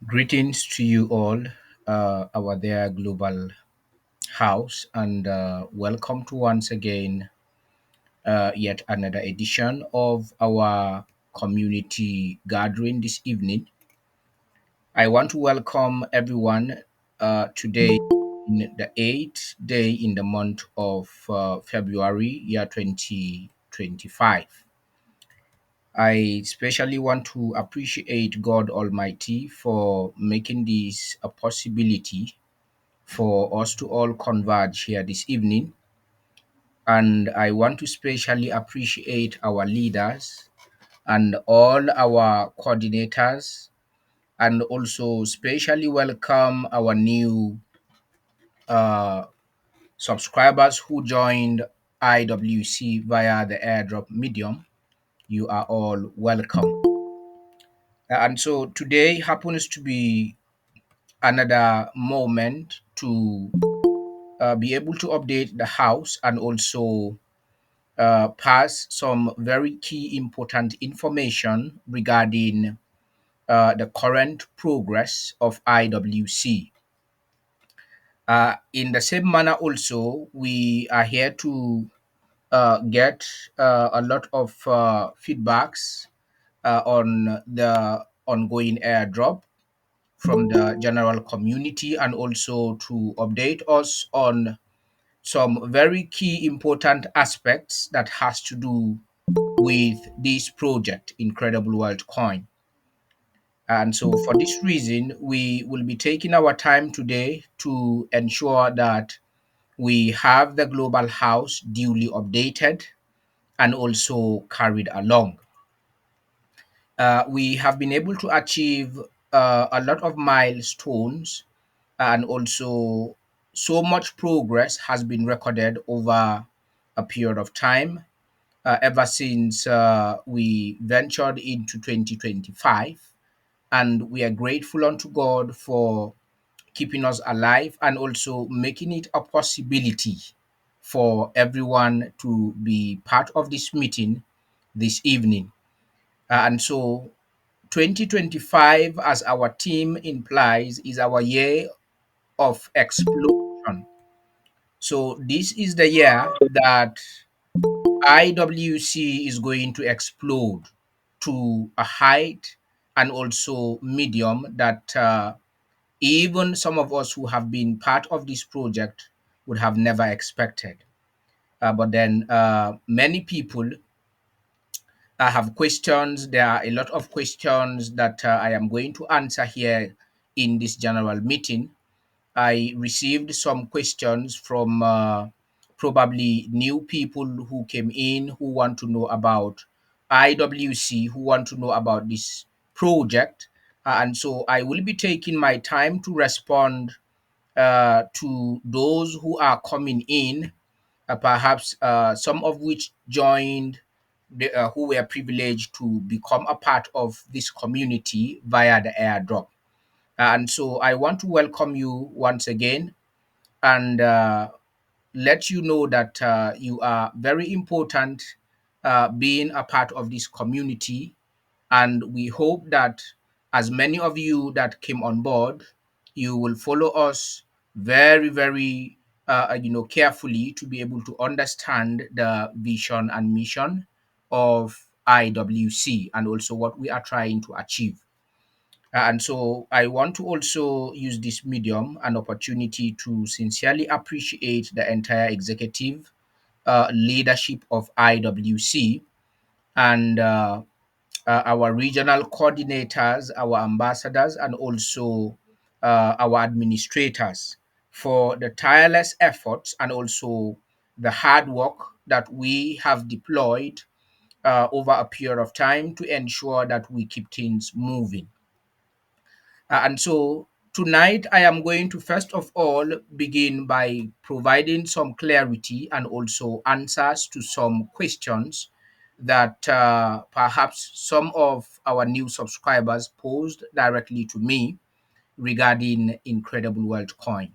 Greetings to you all, our there global house, and welcome to once again yet another edition of our community gathering this evening. I want to welcome everyone today in the eighth day in the month of February, year 2025. I especially want to appreciate God Almighty for making this a possibility for us to all converge here this evening. And I want to specially appreciate our leaders and all our coordinators, and also specially welcome our new uh, subscribers who joined IWC via the airdrop medium. You are all welcome. And so today happens to be another moment to be able to update the house and also pass some very key important information regarding the current progress of IWC. In the same manner, also, we are here to get a lot of feedbacks on the ongoing airdrop from the general community, and also to update us on some very key important aspects that has to do with this project, Incredible World Coin. And so for this reason, we will be taking our time today to ensure that we have the global house duly updated and also carried along. We have been able to achieve a lot of milestones, and also so much progress has been recorded over a period of time, ever since we ventured into 2025. And we are grateful unto God for keeping us alive and also making it a possibility for everyone to be part of this meeting this evening. And so 2025, as our team implies, is our year of explosion. So this is the year that IWC is going to explode to a height and also medium that even some of us who have been part of this project would have never expected. But then many people have questions. There are a lot of questions that I am going to answer here in this general meeting. I received some questions from probably new people who came in who want to know about IWC, who want to know about this project. And so I will be taking my time to respond to those who are coming in, perhaps some of which joined, who were privileged to become a part of this community via the airdrop. And so I want to welcome you once again, and let you know that you are very important, being a part of this community. And we hope that as many of you that came on board, you will follow us very, very, carefully to be able to understand the vision and mission of IWC and also what we are trying to achieve. And so I want to also use this medium an opportunity to sincerely appreciate the entire executive leadership of IWC, and our regional coordinators, our ambassadors, and also our administrators for the tireless efforts and also the hard work that we have deployed over a period of time to ensure that we keep things moving. And so tonight, I am going to first of all begin by providing some clarity and also answers to some questions that perhaps some of our new subscribers posed directly to me regarding Incredible World Coin.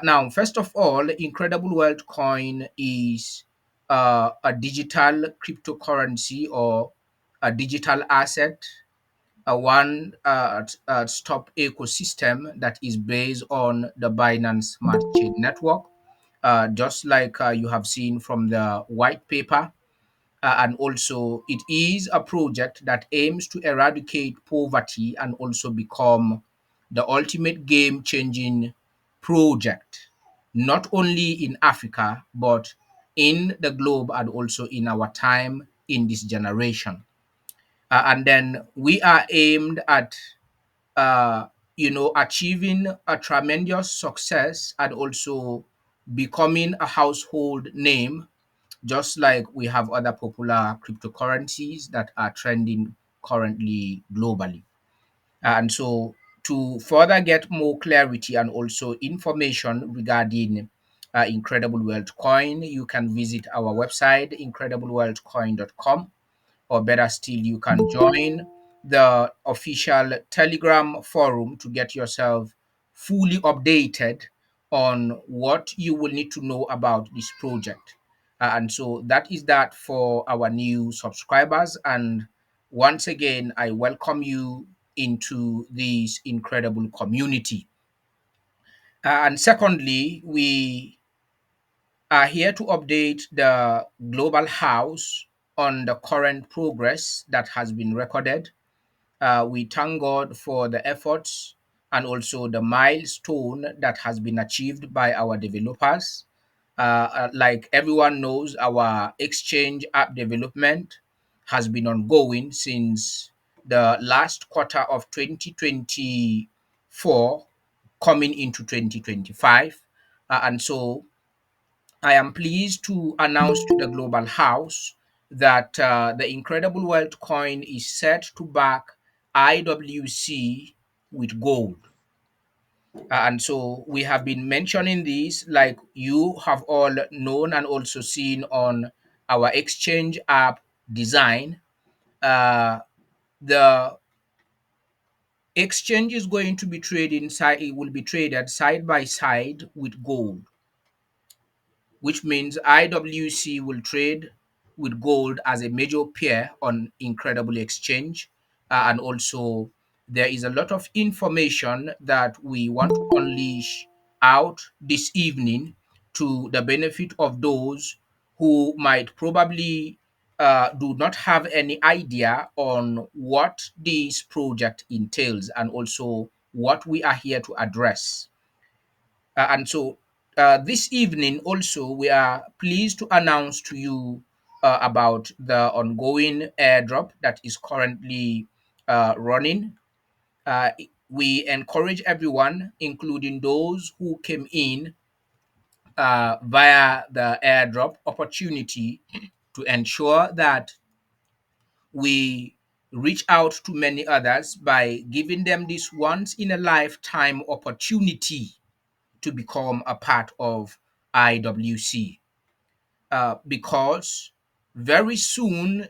Now, first of all, Incredible World Coin is a digital cryptocurrency or a digital asset one stop ecosystem that is based on the Binance Smart Chain Network, just like you have seen from the white paper. And also, it is a project that aims to eradicate poverty and also become the ultimate game changing project, not only in Africa, but in the globe and also in our time in this generation. And then we are aimed at uh, achieving a tremendous success and also becoming a household name, just like we have other popular cryptocurrencies that are trending currently globally. And so, to further get more clarity and also information regarding Incredible Wealth Coin, you can visit our website, incrediblewealthcoin.com, or better still, you can join the official Telegram forum to get yourself fully updated on what you will need to know about this project. And so that is that for our new subscribers. And once again, I welcome you into this incredible community. And secondly, we are here to update the global house on the current progress that has been recorded. We thank God for the efforts and also the milestone that has been achieved by our developers. Like everyone knows, our exchange app development has been ongoing since the last quarter of 2024 coming into 2025. And so I am pleased to announce to the Global House that the Incredible Wealth Coin is set to back IWC with gold. And so we have been mentioning this, like you have all known and also seen on our exchange app design. The exchange is going to be trading side, it will be traded side by side with gold, which means IWC will trade with gold as a major pair on Incredible Exchange. And also, there is a lot of information that we want to unleash out this evening to the benefit of those who might probably do not have any idea on what this project entails and also what we are here to address. And so this evening also we are pleased to announce to you about the ongoing airdrop that is currently running. Uh, we encourage everyone, including those who came in via the airdrop opportunity, to ensure that we reach out to many others by giving them this once in a lifetime opportunity to become a part of IWC, because very soon,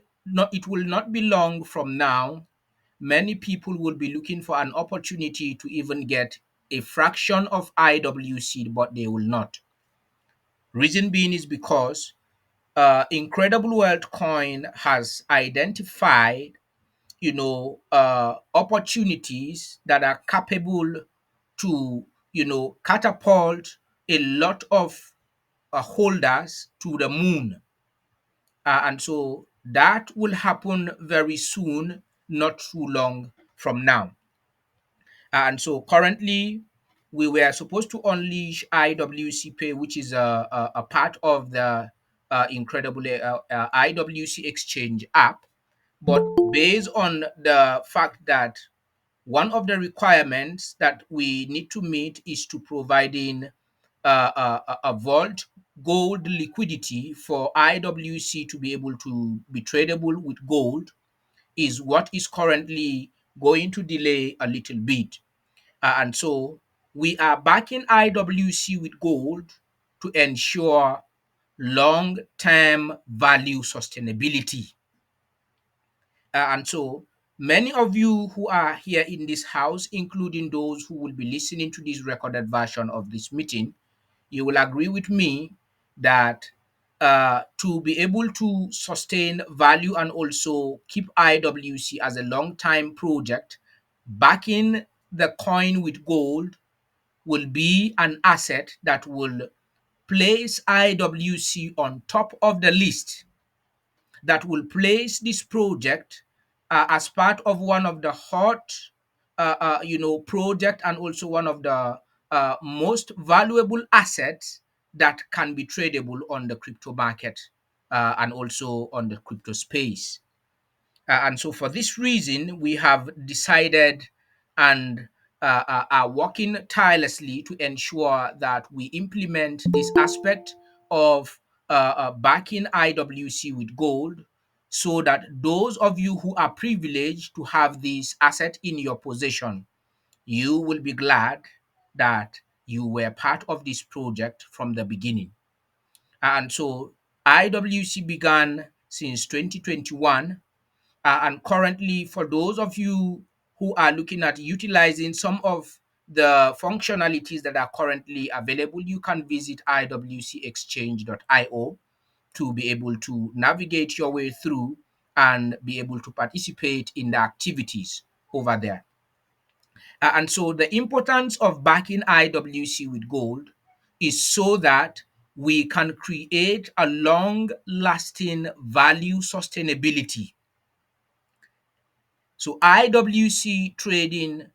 it will not be long from now, many people will be looking for an opportunity to even get a fraction of IWC, but they will not. Reason being is because Incredible Wealth Coin has identified, opportunities that are capable to, catapult a lot of holders to the moon. And so that will happen very soon, not too long from now. And so currently, we were supposed to unleash IWC Pay, which is a part of the incredible IWC Exchange app. But based on the fact that one of the requirements that we need to meet is to providing a vault gold liquidity for IWC to be able to be tradable with gold, is what is currently going to delay a little bit. And so we are backing IWC with gold to ensure long term value sustainability. And so many of you who are here in this house, including those who will be listening to this recorded version of this meeting, you will agree with me that to be able to sustain value and also keep IWC as a long time project, backing the coin with gold will be an asset that will place IWC on top of the list, that will place this project as part of one of the hot project, and also one of the most valuable assets that can be tradable on the crypto market, and also on the crypto space. And so, for this reason, we have decided and are working tirelessly to ensure that we implement this aspect of backing IWC with gold, so that those of you who are privileged to have this asset in your possession, you will be glad that you were part of this project from the beginning. And so, IWC began since 2021, and currently, for those of you who are looking at utilizing some of the functionalities that are currently available, you can visit iwcexchange.io to be able to navigate your way through and be able to participate in the activities over there. And so, the importance of backing IWC with gold is so that we can create a long lasting value sustainability. So IWC trading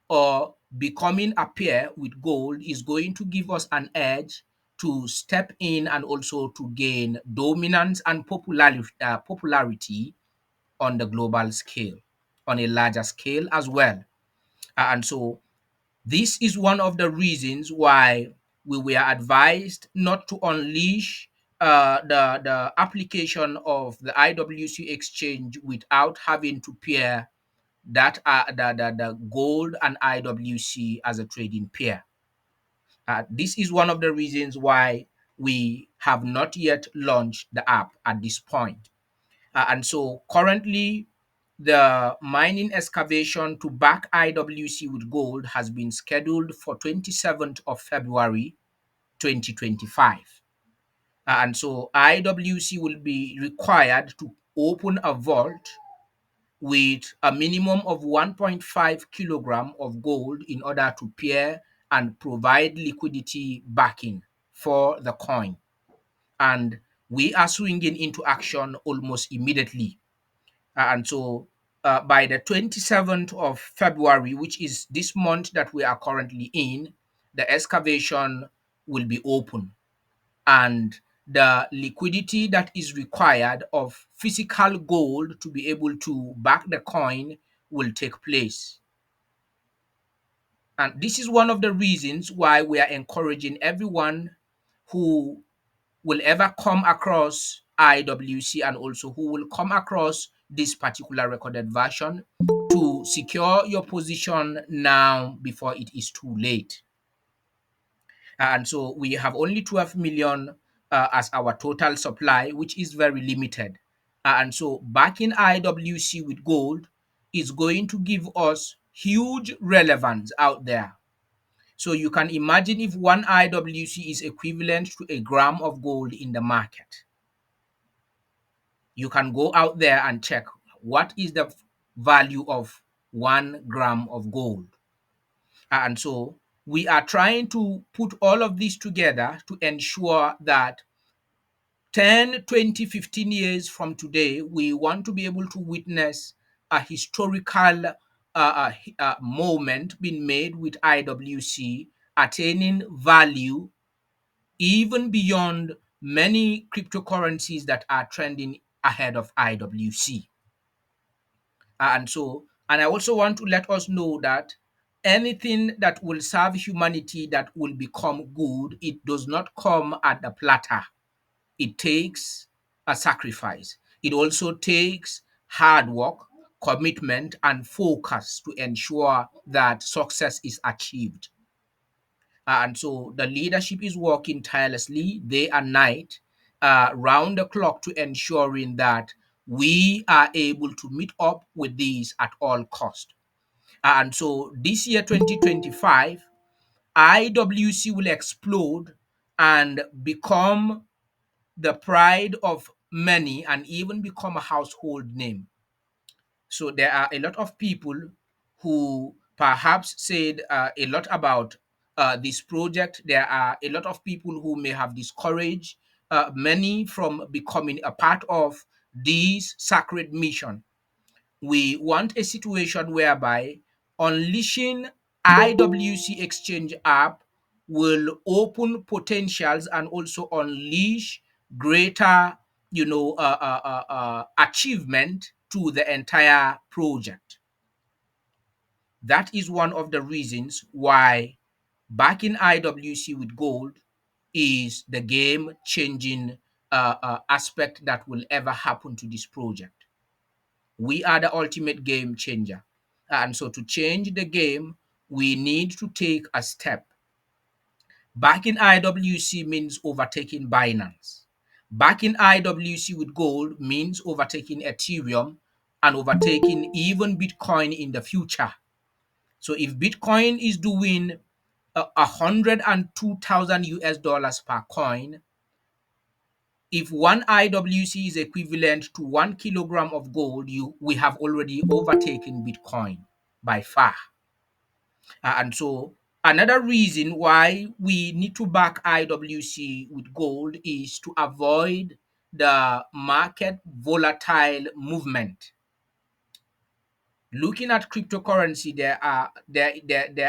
or becoming a pair with gold is going to give us an edge to step in and also to gain dominance and popularity on the global scale, on a larger scale as well. And so this is one of the reasons why we were advised not to unleash the application of the IWC exchange without having to pair that are the gold and IWC as a trading pair. This is one of the reasons why we have not yet launched the app at this point. And so currently, the mining excavation to back IWC with gold has been scheduled for 27th of February 2025. And so IWC will be required to open a vault with a minimum of 1.5 kilogram of gold in order to pair and provide liquidity backing for the coin. And we are swinging into action almost immediately. And so by the 27th of February, which is this month that we are currently in, the excavation will be open, and the liquidity that is required of physical gold to be able to back the coin will take place. And this is one of the reasons why we are encouraging everyone who will ever come across IWC, and also who will come across this particular recorded version, to secure your position now before it is too late. And so we have only 12 million as our total supply, which is very limited. And so backing IWC with gold is going to give us huge relevance out there. So you can imagine if one IWC is equivalent to a gram of gold in the market. You can go out there and check what is the value of 1 gram of gold. And so we are trying to put all of this together to ensure that 10, 20, 15 years from today, we want to be able to witness a historical moment being made with IWC attaining value even beyond many cryptocurrencies that are trending ahead of IWC. And I also want to let us know that anything that will serve humanity, that will become good, it does not come at the platter. It takes a sacrifice. It also takes hard work, commitment, and focus to ensure that success is achieved. And so the leadership is working tirelessly day and night, round the clock, to ensuring that we are able to meet up with these at all cost. And so this year, 2025, IWC will explode and become the pride of many and even become a household name. So there are a lot of people who perhaps said a lot about this project. There are a lot of people who may have discouraged many from becoming a part of this sacred mission. We want a situation whereby unleashing IWC Exchange app will open potentials and also unleash greater, achievement to the entire project. That is one of the reasons why backing IWC with gold is the game changing aspect that will ever happen to this project. We are the ultimate game changer. And so to change the game, we need to take a step. Backing IWC means overtaking Binance. Backing IWC with gold means overtaking Ethereum and overtaking even Bitcoin in the future. So if Bitcoin is doing 102,000 US dollars per coin, if one IWC is equivalent to 1 kilogram of gold, we have already overtaken Bitcoin by far. And so another reason why we need to back IWC with gold is to avoid the market volatile movement. Looking at cryptocurrency, there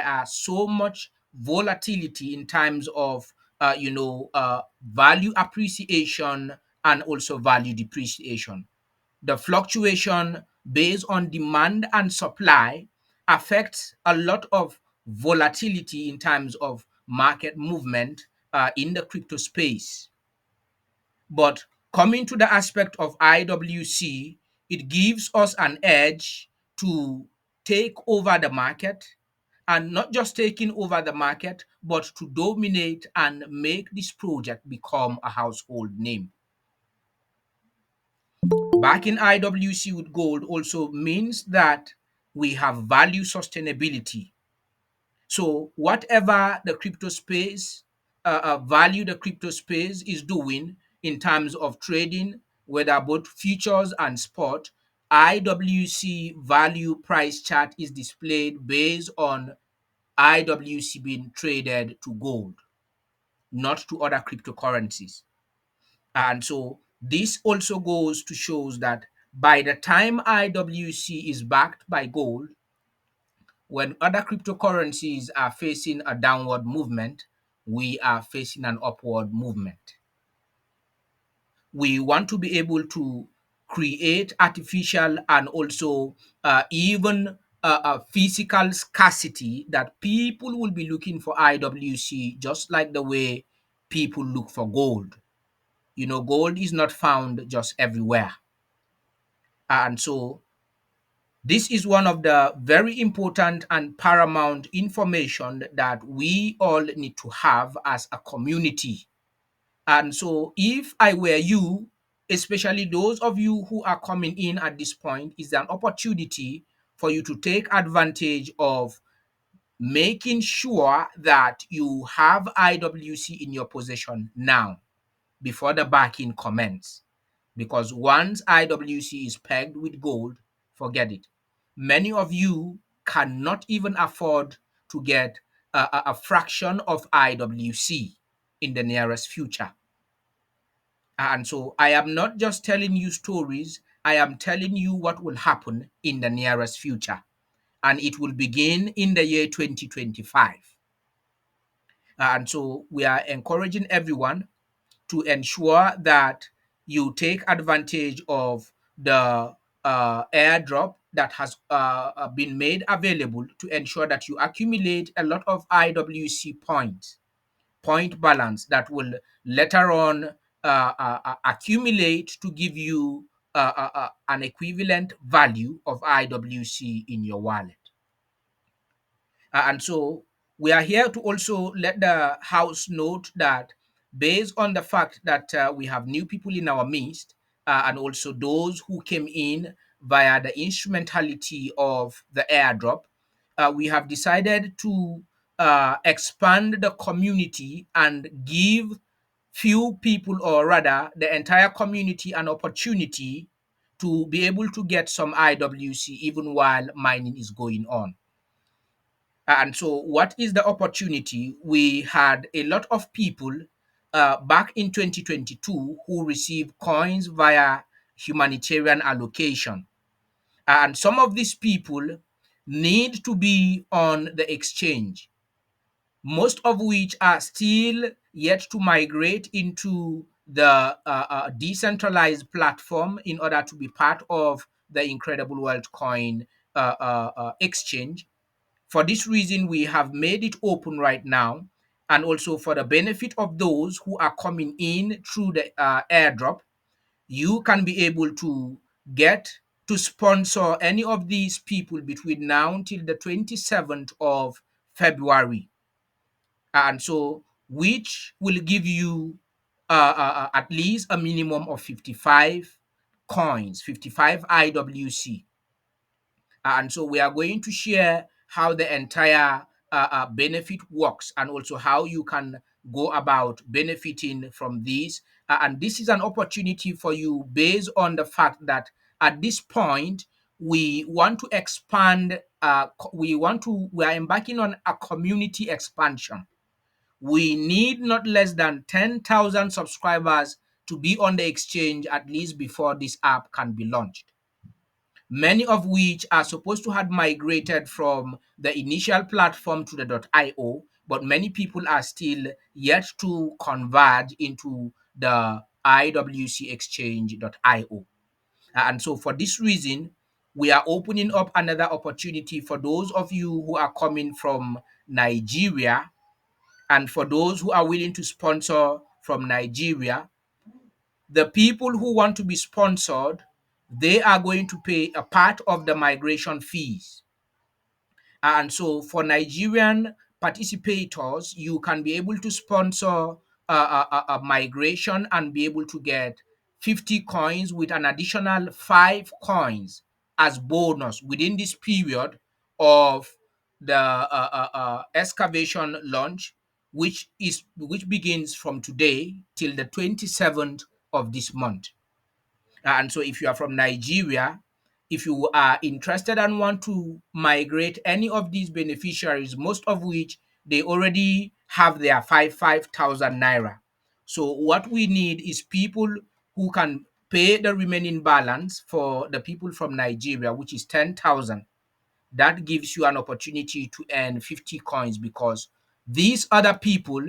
are so much volatility in terms of value appreciation and also value depreciation. The fluctuation based on demand and supply affects a lot of volatility in terms of market movement in the crypto space. But coming to the aspect of IWC, it gives us an edge to take over the market, and not just taking over the market, but to dominate and make this project become a household name. Backing IWC with gold also means that we have value sustainability. So whatever the crypto space value the crypto space is doing in terms of trading, whether both futures and spot, IWC value price chart is displayed based on IWC being traded to gold, not to other cryptocurrencies. And so this also goes to shows that by the time IWC is backed by gold, when other cryptocurrencies are facing a downward movement, we are facing an upward movement. We want to be able to create artificial and also even physical scarcity that people will be looking for IWC just like the way people look for gold. Gold is not found just everywhere. And so this is one of the very important and paramount information that we all need to have as a community. And so if I were you, especially those of you who are coming in at this point, is an opportunity for you to take advantage of making sure that you have IWC in your possession now before the backing commence. Because once IWC is pegged with gold, forget it. Many of you cannot even afford to get a fraction of IWC in the nearest future. And so I am not just telling you stories, I am telling you what will happen in the nearest future. And it will begin in the year 2025. And so we are encouraging everyone to ensure that you take advantage of the airdrop that has been made available to ensure that you accumulate a lot of IWC points, point balance that will later on accumulate to give you an equivalent value of IWC in your wallet. And so we are here to also let the House note that based on the fact that we have new people in our midst and also those who came in via the instrumentality of the airdrop, we have decided to expand the community and give few people, or rather the entire community, an opportunity to be able to get some IWC even while mining is going on. And so, what is the opportunity? We had a lot of people back in 2022 who received coins via humanitarian allocation. And some of these people need to be on the exchange, most of which are still yet to migrate into the decentralized platform in order to be part of the Incredible World Coin exchange. For this reason, we have made it open right now, and also for the benefit of those who are coming in through the airdrop, you can be able to get to sponsor any of these people between now until the 27th of February. And so, which will give you at least a minimum of 55 coins, 55 IWC. And so we are going to share how the entire benefit works, and also how you can go about benefiting from these. And this is an opportunity for you based on the fact that at this point we want to expand. We are embarking on a community expansion. We need not less than 10,000 subscribers to be on the exchange at least before this app can be launched, many of which are supposed to have migrated from the initial platform to the .io, but many people are still yet to converge into the IWC exchange.io. And so for this reason, we are opening up another opportunity for those of you who are coming from Nigeria, and for those who are willing to sponsor from Nigeria. The people who want to be sponsored, they are going to pay a part of the migration fees. And so for Nigerian participators, you can be able to sponsor a migration and be able to get 50 coins with an additional 5 coins as bonus within this period of the excavation launch, which begins from today till the 27th of this month. And so, if you are from Nigeria, if you are interested and want to migrate any of these beneficiaries, most of which they already have their 5,000 naira. So, what we need is people who can pay the remaining balance for the people from Nigeria, which is 10,000. That gives you an opportunity to earn 50 coins, because these other people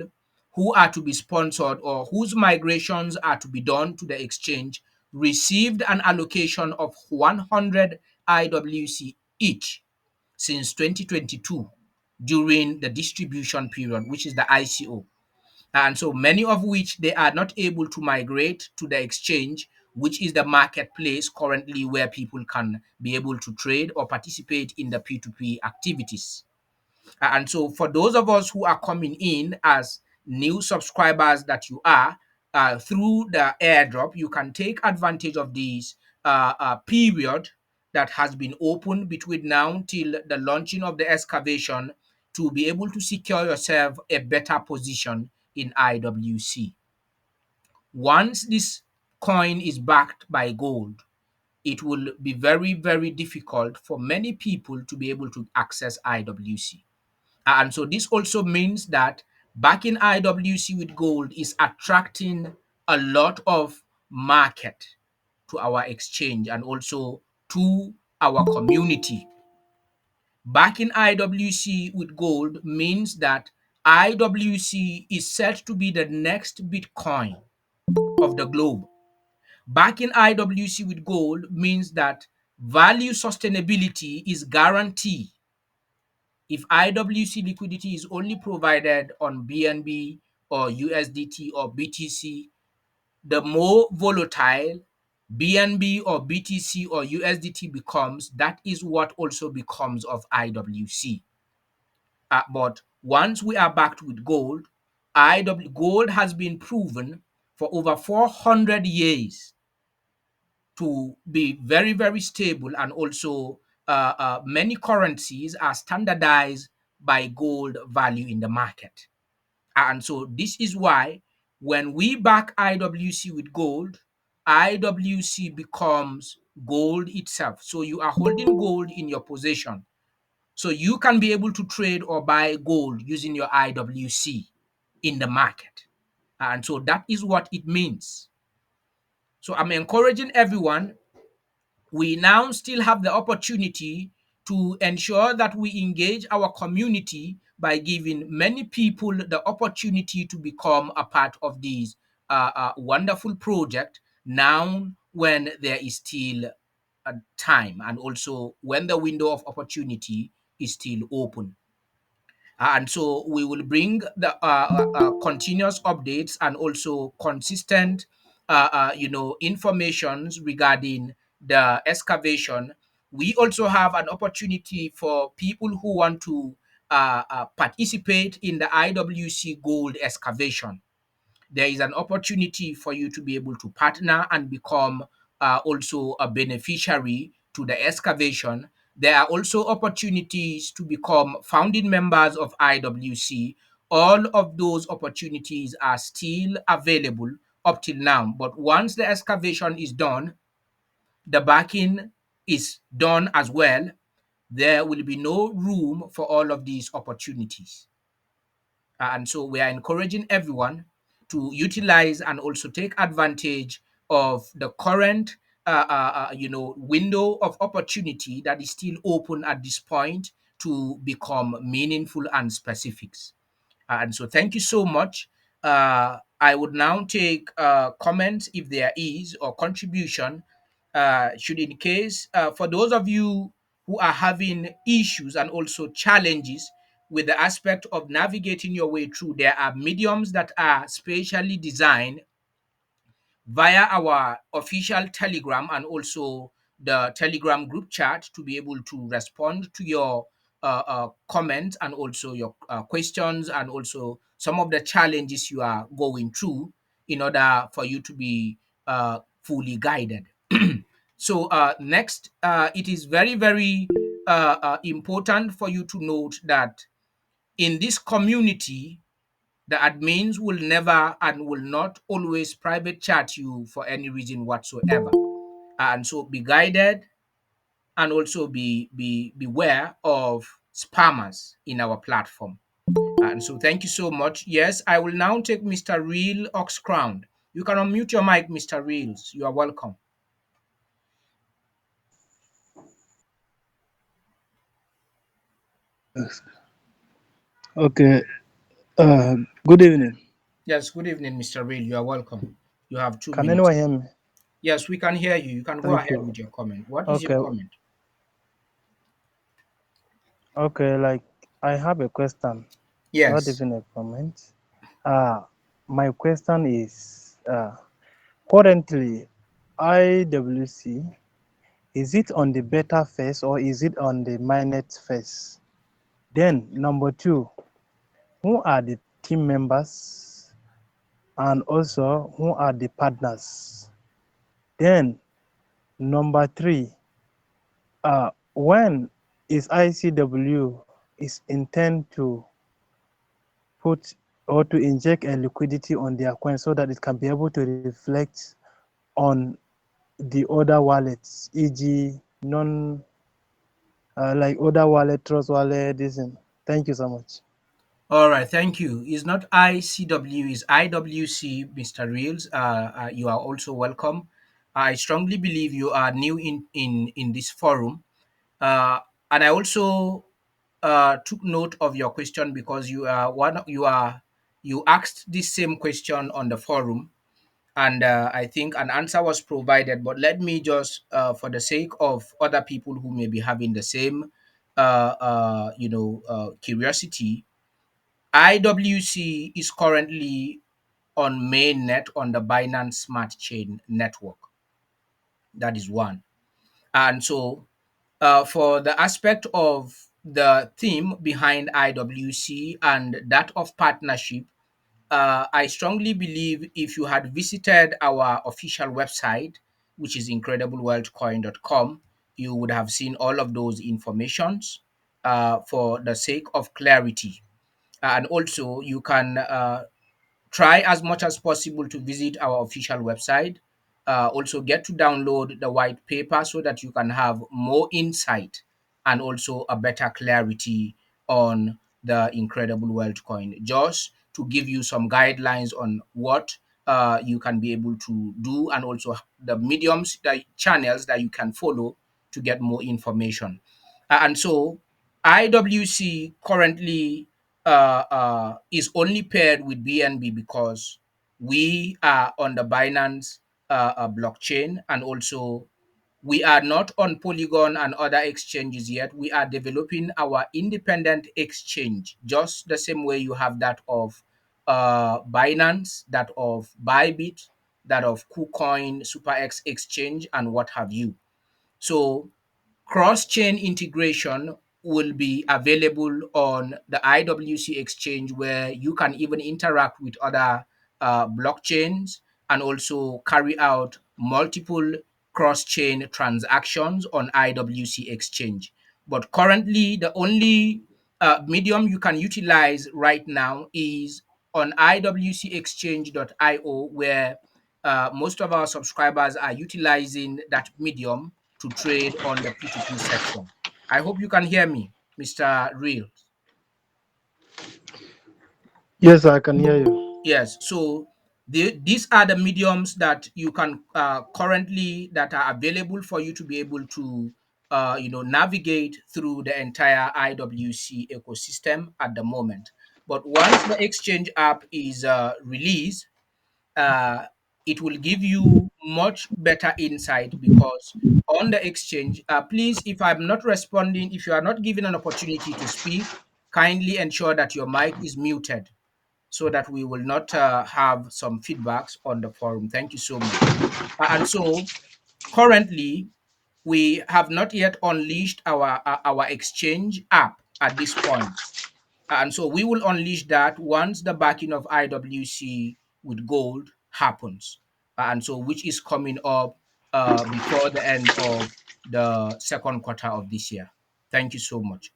who are to be sponsored or whose migrations are to be done to the exchange received an allocation of 100 IWC each since 2022 during the distribution period, which is the ICO. And so many of which they are not able to migrate to the exchange, which is the marketplace currently where people can be able to trade or participate in the P2P activities. And so for those of us who are coming in as new subscribers that you are, through the airdrop, you can take advantage of this period that has been opened between now till the launching of the excavation, to be able to secure yourself a better position in IWC. Once this coin is backed by gold, it will be very, very difficult for many people to be able to access IWC. And so this also means that backing IWC with gold is attracting a lot of market to our exchange and also to our community. Backing IWC with gold means that IWC is set to be the next Bitcoin of the globe. Backing IWC with gold means that value sustainability is guaranteed. If IWC liquidity is only provided on BNB or USDT or BTC, the more volatile BNB or BTC or USDT becomes, that is what also becomes of IWC. But once we are backed with gold, gold has been proven for over 400 years to be very, very stable, and also many currencies are standardized by gold value in the market. And so this is why When we back IWC with gold, IWC becomes gold itself. So you are holding gold in your possession. So you can be able to trade or buy gold using your IWC in the market. And so that is what it means. So I'm encouraging everyone. We now still have the opportunity to ensure that we engage our community by giving many people the opportunity to become a part of this wonderful project now when there is still a time, and also when the window of opportunity is still open. And so we will bring the continuous updates and also consistent informations regarding the excavation. We also have an opportunity for people who want to participate in the IWC gold excavation. There is an opportunity for you to be able to partner and become also a beneficiary to the excavation. There are also opportunities to become founding members of IWC. All of those opportunities are still available up till now. But once the excavation is done, the backing is done as well, there will be no room for all of these opportunities. And so we are encouraging everyone to utilize and also take advantage of the current window of opportunity that is still open at this point to become meaningful and specifics. And so thank you so much. I would now take comments if there is, or contribution, should in case, for those of you who are having issues and also challenges with the aspect of navigating your way through, there are mediums that are specially designed via our official Telegram and also the Telegram group chat to be able to respond to your comments and also your questions and also some of the challenges you are going through in order for you to be fully guided. So next, it is very, very important for you to note that in this community, the admins will never and will not always private chat you for any reason whatsoever. And so be guided and also be beware of spammers in our platform. And so thank you so much. Yes, I will now take Mr. Real Oxcrown. You can unmute your mic, Mr. Reels. You are welcome. Okay. Good evening. Yes, good evening, Mr. Real. You are welcome. You have two Can minutes. anyone hear me? Yes, we can hear you. You can go Thank ahead you. with your comment. What is your Okay. comment? Okay. Like I have a question, not Yes. even a comment. My question is, currently, IWC, is it on the beta phase or is it on the mainnet phase? Then number two, who are the team members and also who are the partners? Then number three, when is ICW is intend to put or to inject a liquidity on their coin so that it can be able to reflect on the other wallets, e.g., non like other wallet, Trust wallet, this and thank you so much. All right, thank you. It's not ICW, it's IWC, Mr. Reels. You are also welcome. I strongly believe you are new in this forum. Uh, and I also took note of your question because you asked this same question on the forum, and I think an answer was provided. But let me just, for the sake of other people who may be having the same, curiosity, IWC is currently on mainnet on the Binance Smart Chain network. That is one. And so, for the aspect of the theme behind IWC and that of partnership, I strongly believe if you had visited our official website, which is incredibleworldcoin.com, you would have seen all of those informations for the sake of clarity. And also, you can try as much as possible to visit our official website. Also, get to download the white paper so that you can have more insight and also a better clarity on the incredible wealth coin. Just to give you some guidelines on what you can be able to do, and also the mediums, the channels that you can follow to get more information. And so, IWC currently is only paired with BNB because we are on the Binance blockchain, and also we are not on Polygon and other exchanges yet. We are developing our independent exchange, just the same way you have that of Binance, that of Bybit, that of KuCoin, SuperX Exchange, and what have you. So cross-chain integration will be available on the IWC exchange, where you can even interact with other blockchains and also carry out multiple cross-chain transactions on IWC exchange. But currently, the only medium you can utilize right now is on iwcexchange.io, where most of our subscribers are utilizing that medium to trade on the P2P section. I hope you can hear me, Mr. Real. Yes, I can hear you. Yes. So these are the mediums that you can currently that are available for you to be able to navigate through the entire IWC ecosystem at the moment. But once the exchange app is released, uh, it will give you much better insight, because on the exchange, please, if I'm not responding, if you are not given an opportunity to speak, kindly ensure that your mic is muted so that we will not have some feedbacks on the forum. Thank you so much. And so currently, we have not yet unleashed our exchange app at this point. And so we will unleash that once the backing of IWC with gold happens. And so which is coming up before the end of the second quarter of this year. Thank you so much.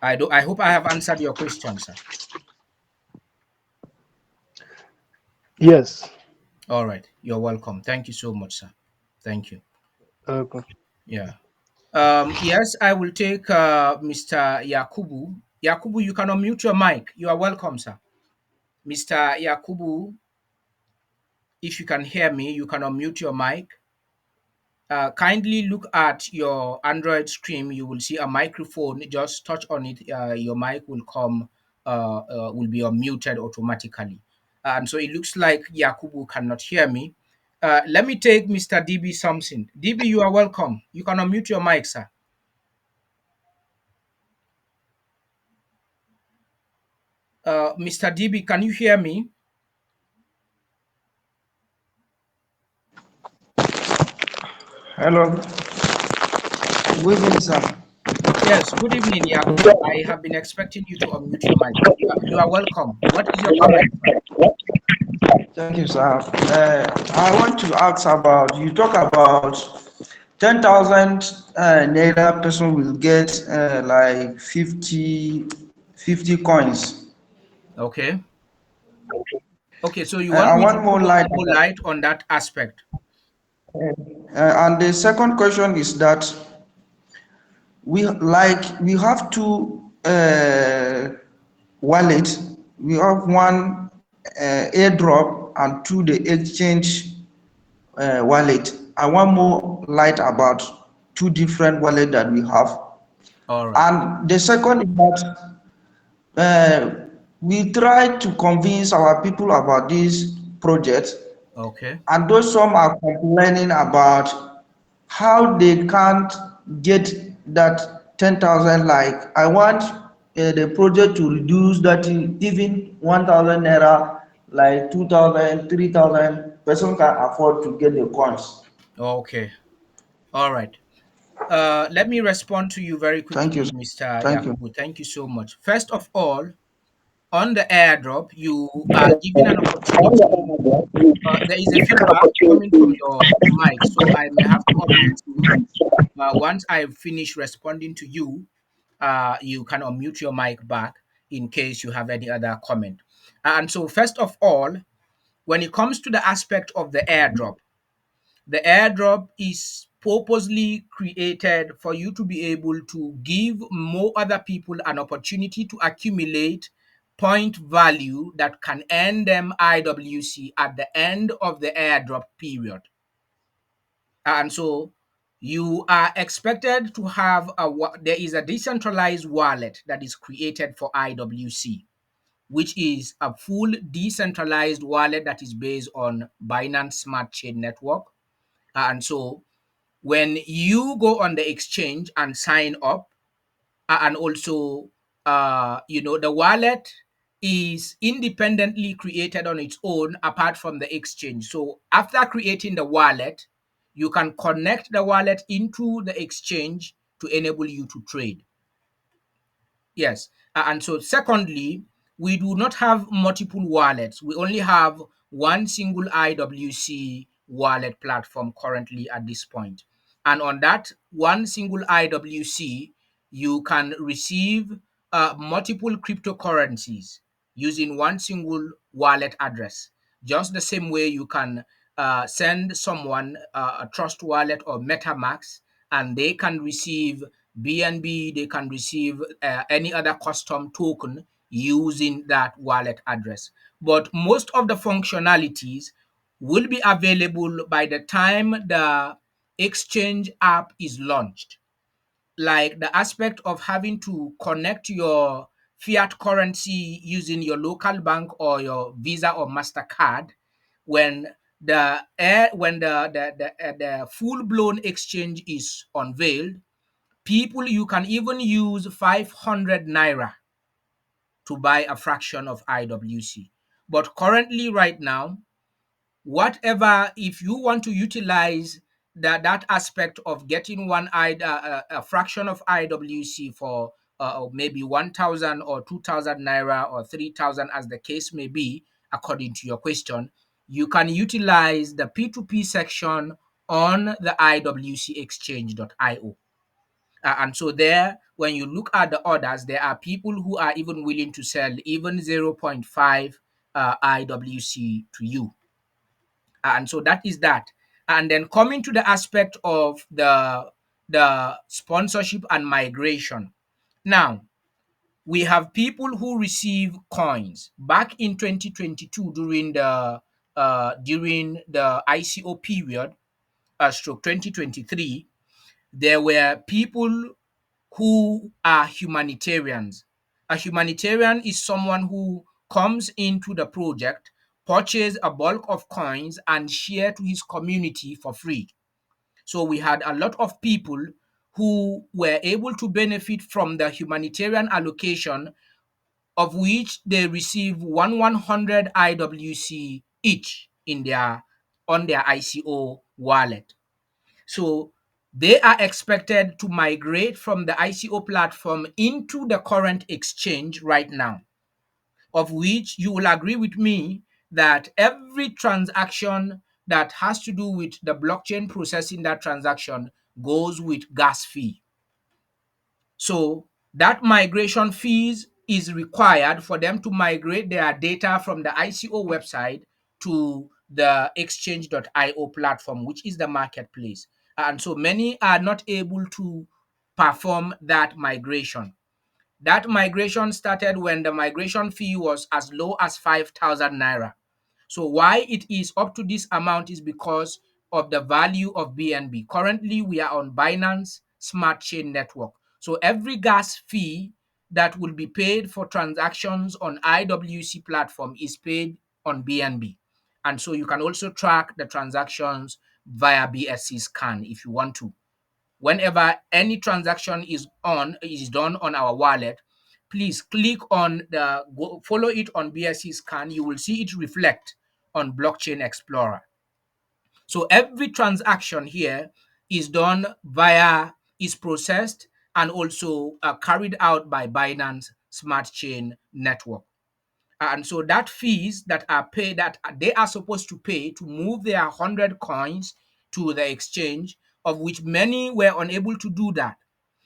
I hope I have answered your question, sir. Yes. All right. You're welcome. Thank you so much, sir. Thank you. Okay. Yeah. Yes, I will take Mr. Yakubu. Yakubu, you can unmute your mic. You are welcome, sir. Mr. Yakubu, if you can hear me, you can unmute your mic. Kindly look at your Android screen. You will see a microphone. Just touch on it. Your mic will come, will be unmuted automatically. And so it looks like Yakubu cannot hear me. Let me take Mr. DB Something. DB, you are welcome. You can unmute your mic, sir. Mr. DB, can you hear me? Hello, good evening, sir. Yes, good evening, Yakubu. I have been expecting you to unmute your mic. You are welcome. What is your comment? Thank you, sir. I want to ask about, you talk about 10,000 Naira person will get like 50 coins. Okay. Okay, so you want I me to want more throw light on more that. light on that aspect. And the second question is that we have two wallets. We have one airdrop and two the exchange wallet. I want more light about two different wallet that we have. All right. And the second is that we try to convince our people about this project, Okay. and those some are complaining about how they can't get that 10,000. Like I want the project to reduce that even 1,000 naira, like 2,000, 3,000 person can afford to get the coins. Okay. All right. Let me respond to you very Thank you. quickly, Mr. Thank you. Yakubu. Thank you so much. First of all, on the airdrop, you are given an opportunity. There is a feedback coming from your mic, so I may have to unmute you. Once I finish responding to you, you can unmute your mic back in case you have any other comment. And so, first of all, when it comes to the aspect of the airdrop is purposely created for you to be able to give more other people an opportunity to accumulate point value that can earn them IWC at the end of the airdrop period. And so you are expected to have there is a decentralized wallet that is created for IWC, which is a full decentralized wallet that is based on Binance Smart Chain Network. And so when you go on the exchange and sign up, and also the wallet is independently created on its own apart from the exchange. So after creating the wallet, you can connect the wallet into the exchange to enable you to trade. Yes. And so, secondly, we do not have multiple wallets. We only have one single IWC wallet platform currently at this point. And on that one single IWC, you can receive multiple cryptocurrencies using one single wallet address. Just the same way you can send someone a Trust Wallet or MetaMask, and they can receive BNB, they can receive any other custom token using that wallet address. But most of the functionalities will be available by the time the exchange app is launched, like the aspect of having to connect your fiat currency using your local bank or your Visa or MasterCard. When the full blown exchange is unveiled, people, you can even use 500 naira to buy a fraction of IWC. But currently, right now, whatever, if you want to utilize that aspect of getting a fraction of IWC for maybe 1,000 or 2,000 naira or 3,000, as the case may be, according to your question, you can utilize the P2P section on the iwcexchange.io. And so there, when you look at the orders, there are people who are even willing to sell even zero point 0.5 IWC to you. And so that is that. And then coming to the aspect of the sponsorship and migration. Now, we have people who receive coins back in 2022 during the ICO period, stroke 2023. There were people who are humanitarians. A humanitarian is someone who comes into the project, purchase a bulk of coins, and share to his community for free. So we had a lot of people who were able to benefit from the humanitarian allocation, of which they receive 100 IWC each on their ICO wallet. So they are expected to migrate from the ICO platform into the current exchange right now, of which you will agree with me that every transaction that has to do with the blockchain processing that transaction goes with gas fee. So that migration fees is required for them to migrate their data from the ICO website to the exchange.io platform, which is the marketplace. And so many are not able to perform that migration. That migration started when the migration fee was as low as 5,000 naira. So why it is up to this amount is because of the value of BNB. Currently, we are on Binance Smart Chain Network. So every gas fee that will be paid for transactions on IWC platform is paid on BNB. And so you can also track the transactions via BSC scan if you want to. Whenever any transaction is done on our wallet, please click on follow it on BSC scan. You will see it reflect on Blockchain Explorer. So every transaction here is done is processed and also carried out by Binance Smart Chain Network. And so that fees that are paid, that they are supposed to pay to move their 100 coins to the exchange, of which many were unable to do that.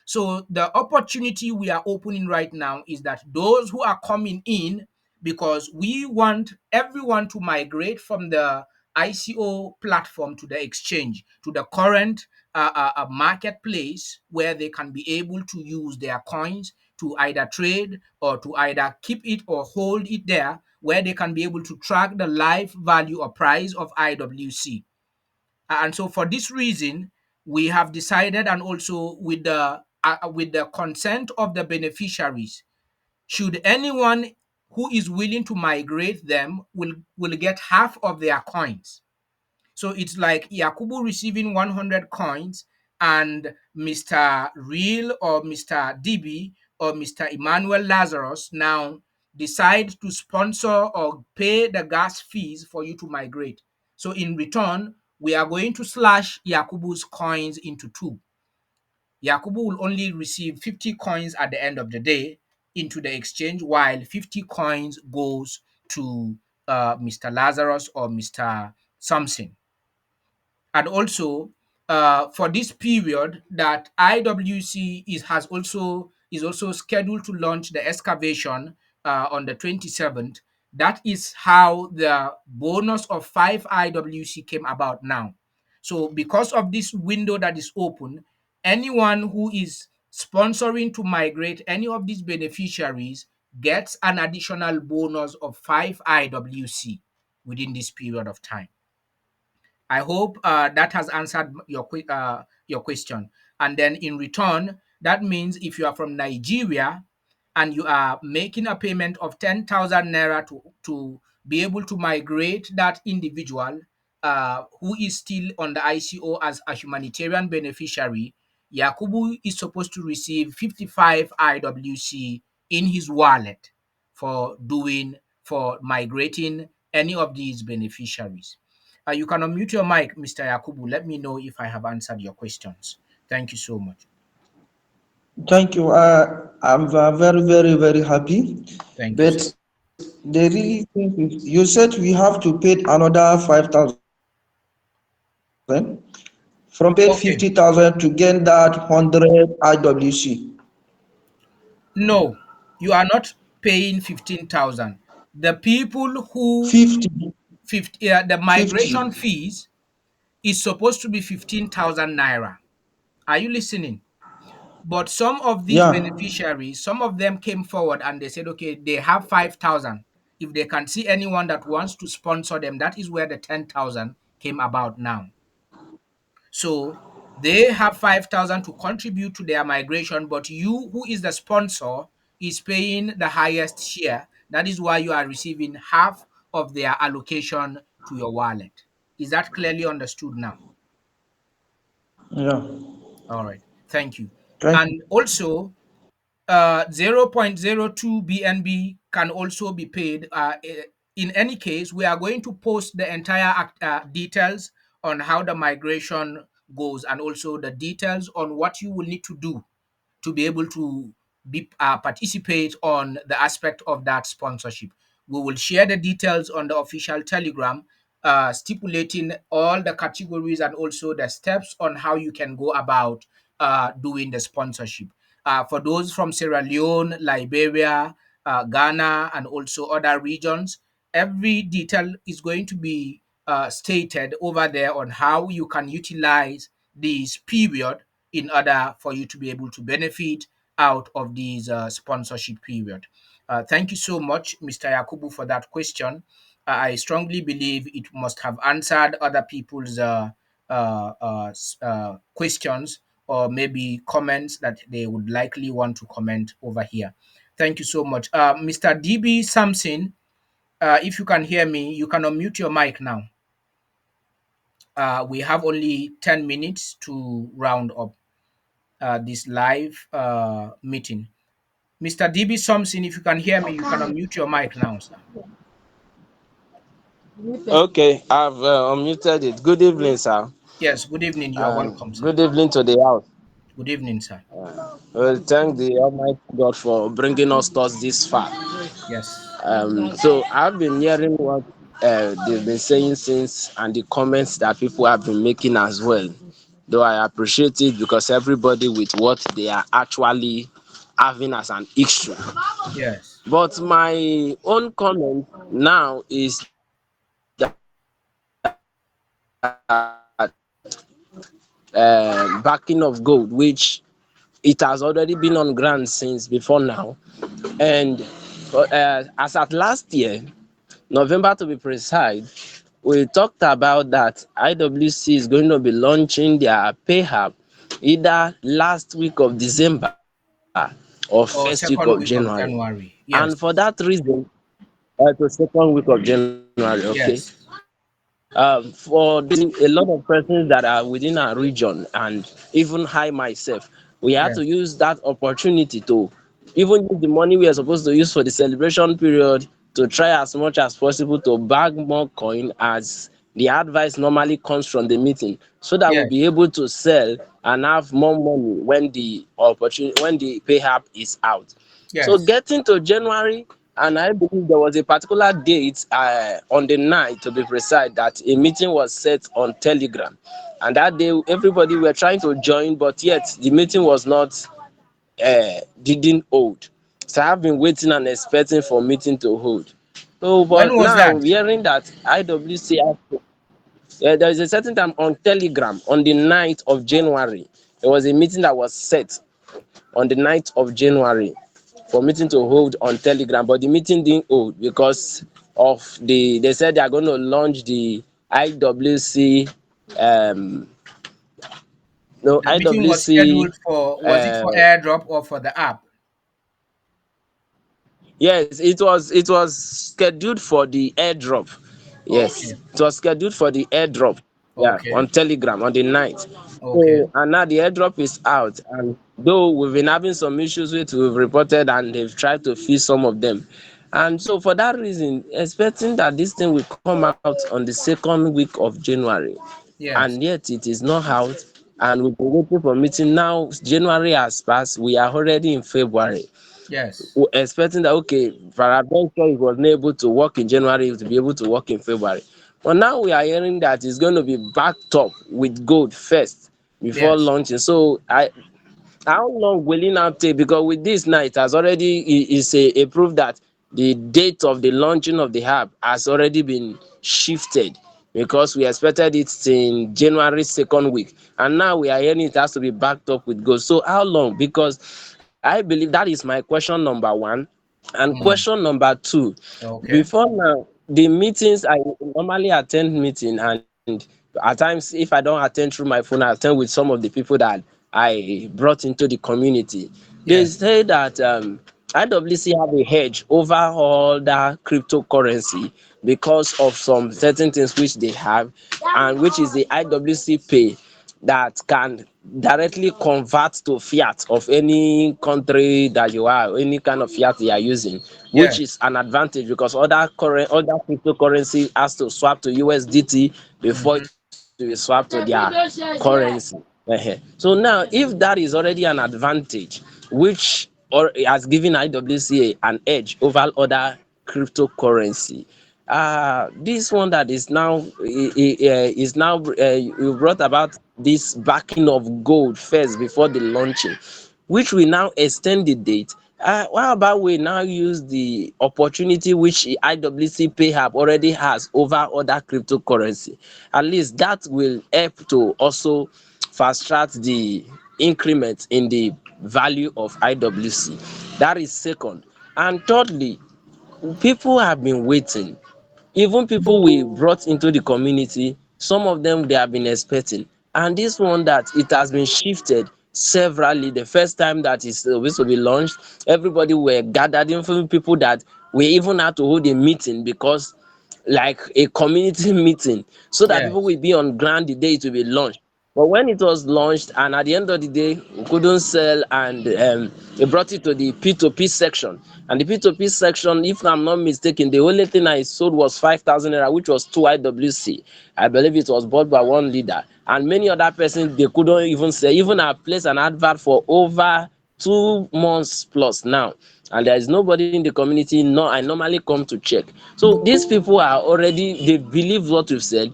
So the opportunity we are opening right now is that those who are coming in because we want everyone to migrate from the ICO platform to the exchange, to the current marketplace where they can be able to use their coins to either trade or to either keep it or hold it there, where they can be able to track the live value or price of IWC. And so for this reason, we have decided, and also with the consent of the beneficiaries, should anyone who is willing to migrate them will get half of their coins. So it's like Yakubu receiving 100 coins and Mr. Real or Mr. DB or Mr. Emmanuel Lazarus now decide to sponsor or pay the gas fees for you to migrate. So in return, we are going to slash Yakubu's coins into two. Yakubu will only receive 50 coins at the end of the day into the exchange, while 50 coins goes to Mr. Lazarus or Mr. Something. And also, for this period that IWC is also scheduled to launch the excavation on the 27th. That is how the bonus of 5 IWC came about now. So because of this window that is open, anyone who is sponsoring to migrate any of these beneficiaries gets an additional bonus of 5 IWC within this period of time. I hope that has answered your question. And then in return, that means if you are from Nigeria and you are making a payment of 10,000 naira to be able to migrate that individual who is still on the ICO as a humanitarian beneficiary, Yakubu is supposed to receive 55 IWC in his wallet for migrating any of these beneficiaries. You can unmute your mic, Mr. Yakubu. Let me know if I have answered your questions. Thank you so much. Thank you. I'm very, very, very happy. Thank you, sir. But the really thing is, you said we have to pay another 5,000 from paid Okay. 50,000 to gain that 100 IWC. No, you are not paying 15,000. The people who 50, 50, the 50. migration fees is supposed to be 15,000 naira. Are you listening? But some of these Yeah, beneficiaries, some of them came forward and they said, okay, they have 5,000. If they can see anyone that wants to sponsor them, that is where the 10,000 came about now. So they have 5,000 to contribute to their migration, but you, who is the sponsor, is paying the highest share. That is why you are receiving half of their allocation to your wallet. Is that clearly understood now? yeah. All right. Thank you. Thank you. And also, 0.02 BNB can also be paid. In any case, we are going to post the entire details on how the migration goes, and also the details on what you will need to do to be able to participate on the aspect of that sponsorship. We will share the details on the official Telegram, stipulating all the categories and also the steps on how you can go about doing the sponsorship. For those from Sierra Leone, Liberia, Ghana, and also other regions, every detail is going to be stated over there on how you can utilize this period in order for you to be able to benefit out of this sponsorship period. Thank you so much, Mr. Yakubu, for that question. I strongly believe it must have answered other people's questions or maybe comments that they would likely want to comment over here. Thank you so much. Mr. DB Samson, if you can hear me, you can unmute your mic now. We have only 10 minutes to round up this live meeting. Mr. DB Somson, if you can hear me, you can unmute your mic now, sir. Okay, I've unmuted it. Good evening, sir. Yes, good evening. You are welcome, sir. Good evening to the house. Good evening, sir. Well, thank the Almighty God for bringing us thus this far. Yes. So I've been hearing what they've been saying since, and the comments that people have been making as well. Though I appreciate it because everybody with what they are actually having as an extra. Yes. But my own comment now is that backing of gold, which it has already been on ground since before now. And as at last year, November to be precise, we talked about that IWC is going to be launching their pay app either last week of December or first week Or of second January. week of And January. for that Yes. reason, the second week of January, okay. Yes. For this reason, a lot of persons that are within our region and even I myself, we had to Yes. use that opportunity to even use the money we are supposed to use for the celebration period to try as much as possible to bag more coin as the advice normally comes from the meeting, so that we'll be Yes. able to sell and have more money when the opportunity, when the pay app is out. So Yes. getting to January, and I believe there was a particular date on the night to be precise that a meeting was set on Telegram, and that day everybody were trying to join, but yet the meeting was not didn't hold. So I've been waiting and expecting for meeting to hold. So, When but was now that? I'm hearing that IWC there is a certain time on Telegram on the 9th of January. There was a meeting that was set on the 9th of January for meeting to hold on Telegram, but the meeting didn't hold because of they said they are going to launch the IWC um no The meeting was IWC scheduled for, was it for uh airdrop or for the app? yes, it was scheduled for the airdrop. Yes, Okay. it was scheduled for the airdrop. Yeah, Okay. on Telegram on the night. Okay. So and now the airdrop is out, and though we've been having some issues with we've reported and they've tried to fix some of them. And so for that reason, expecting that this thing will come out on the second week of January, and Yes. yet it is not out, and we've been waiting for meeting now. January has passed, we are already in February. Yes. We're expecting that okay, peradventure it was not able to work in January to be able to work in February. But now we are hearing that it's going to be backed up with gold first before Yes. launching. So I how long will it now take? Because with this now, it has already is a proof that the date of the launching of the app has already been shifted, because we expected it in January second week, and now we are hearing it has to be backed up with gold. So how long? Because I believe that is my question number one. And Mm. question number two, Okay. before now, the meetings I normally attend meeting, and at times if I don't attend through my phone, I attend with some of the people that I brought into the community. They Yes. say that IWC have a hedge over all that cryptocurrency because of some certain things which they have, and which is the IWC Pay that can directly convert to fiat of any country that you are, any kind of fiat you are using, which is Yes. an advantage because other cryptocurrency has to swap to USDT before Mm-hmm. it will swap to their currency. So now, if that is already an advantage, which or has given IWCA an edge over other cryptocurrency, this one that is now you brought about this backing of gold first before the launching, which will now extend the date. How about we now use the opportunity which IWC PayHab already has over other cryptocurrency? At least that will help to also fast track the increment in the value of IWC. That is second. And thirdly, people have been waiting. Even people we brought into the community, some of them they have been expecting, and this one that it has been shifted severally. The first time that is supposed to be launched, everybody were gathered, even people that we even had to hold a meeting, because like a community meeting, so that people Yes. will be on ground the day it will be launched. But when it was launched and at the end of the day we couldn't sell, and they brought it to the P2P section, and the P2P section, if I'm not mistaken, the only thing I sold was 5,000 naira, which was 2 IWC. I believe it was bought by one leader, and many other persons they couldn't even sell. Even I placed an advert for over 2 months plus now, and there is nobody in the community. No, I normally come to check. So these people are already, they believe what we've said.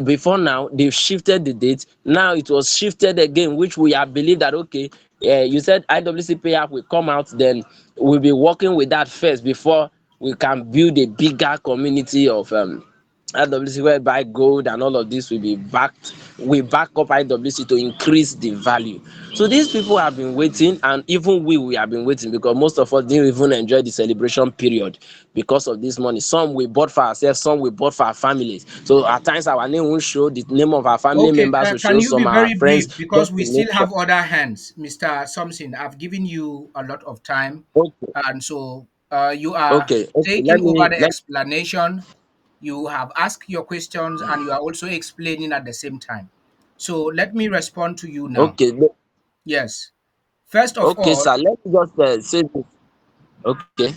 Before now they've shifted the date, now it was shifted again, which we have believed that okay, You said IWC Pay app will come out, then we'll be working with that first before we can build a bigger community of IWC, whereby gold and all of this will be backed. We back up IWC to increase the value. So these people have been waiting, and even we have been waiting, because most of us didn't even enjoy the celebration period because of this money. Some we bought for ourselves, some we bought for our families. So at times our name won't show, the name of our family Okay, members will can show, you be some our very friends, brief because just we to make still sure. have other hands, Mr. Somson? I've given you a lot of time, Okay, and so you are okay. taking Let over me the let explanation. You have asked your questions, and you are also explaining at the same time. So let me respond to you now. okay, Yes. First of okay, all, sir. Let me just say this. Okay,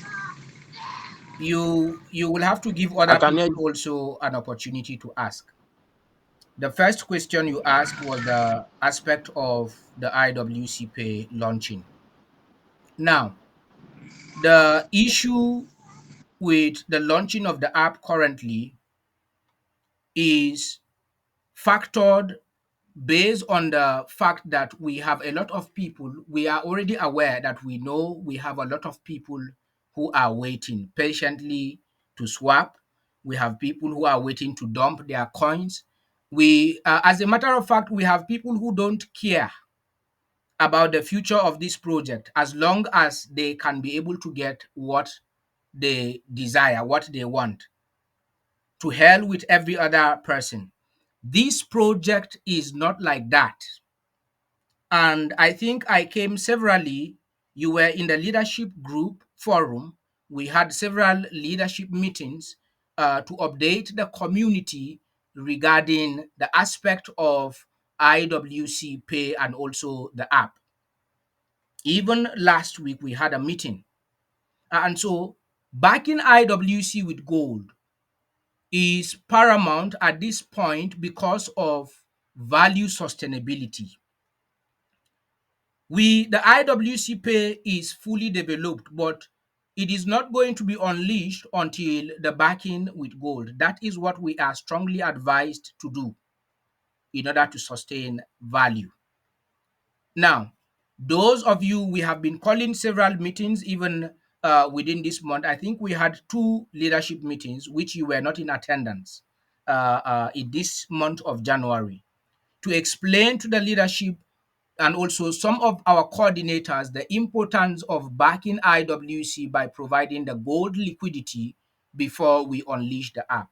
you will have to give I other can hear people you. also an opportunity to ask. The first question you asked was the aspect of the IWC Pay launching. Now, the issue with the launching of the app currently is factored based on the fact that we have a lot of people. We are already aware that we know we have a lot of people who are waiting patiently to swap. We have people who are waiting to dump their coins. As a matter of fact, we have people who don't care about the future of this project as long as they can be able to get what they desire, what they want. To hell with every other person. This project is not like that. And I think I came severally. You were in the leadership group forum. We had several leadership meetings to update the community regarding the aspect of IWC Pay and also the app. Even last week, we had a meeting. And so, backing IWC with gold is paramount at this point because of value sustainability. The IWC Pay is fully developed, but it is not going to be unleashed until the backing with gold. That is what we are strongly advised to do in order to sustain value. Now, those of you, we have been calling several meetings even within this month. I think we had two leadership meetings, which you were not in attendance in this month of January, to explain to the leadership and also some of our coordinators the importance of backing IWC by providing the gold liquidity before we unleash the app.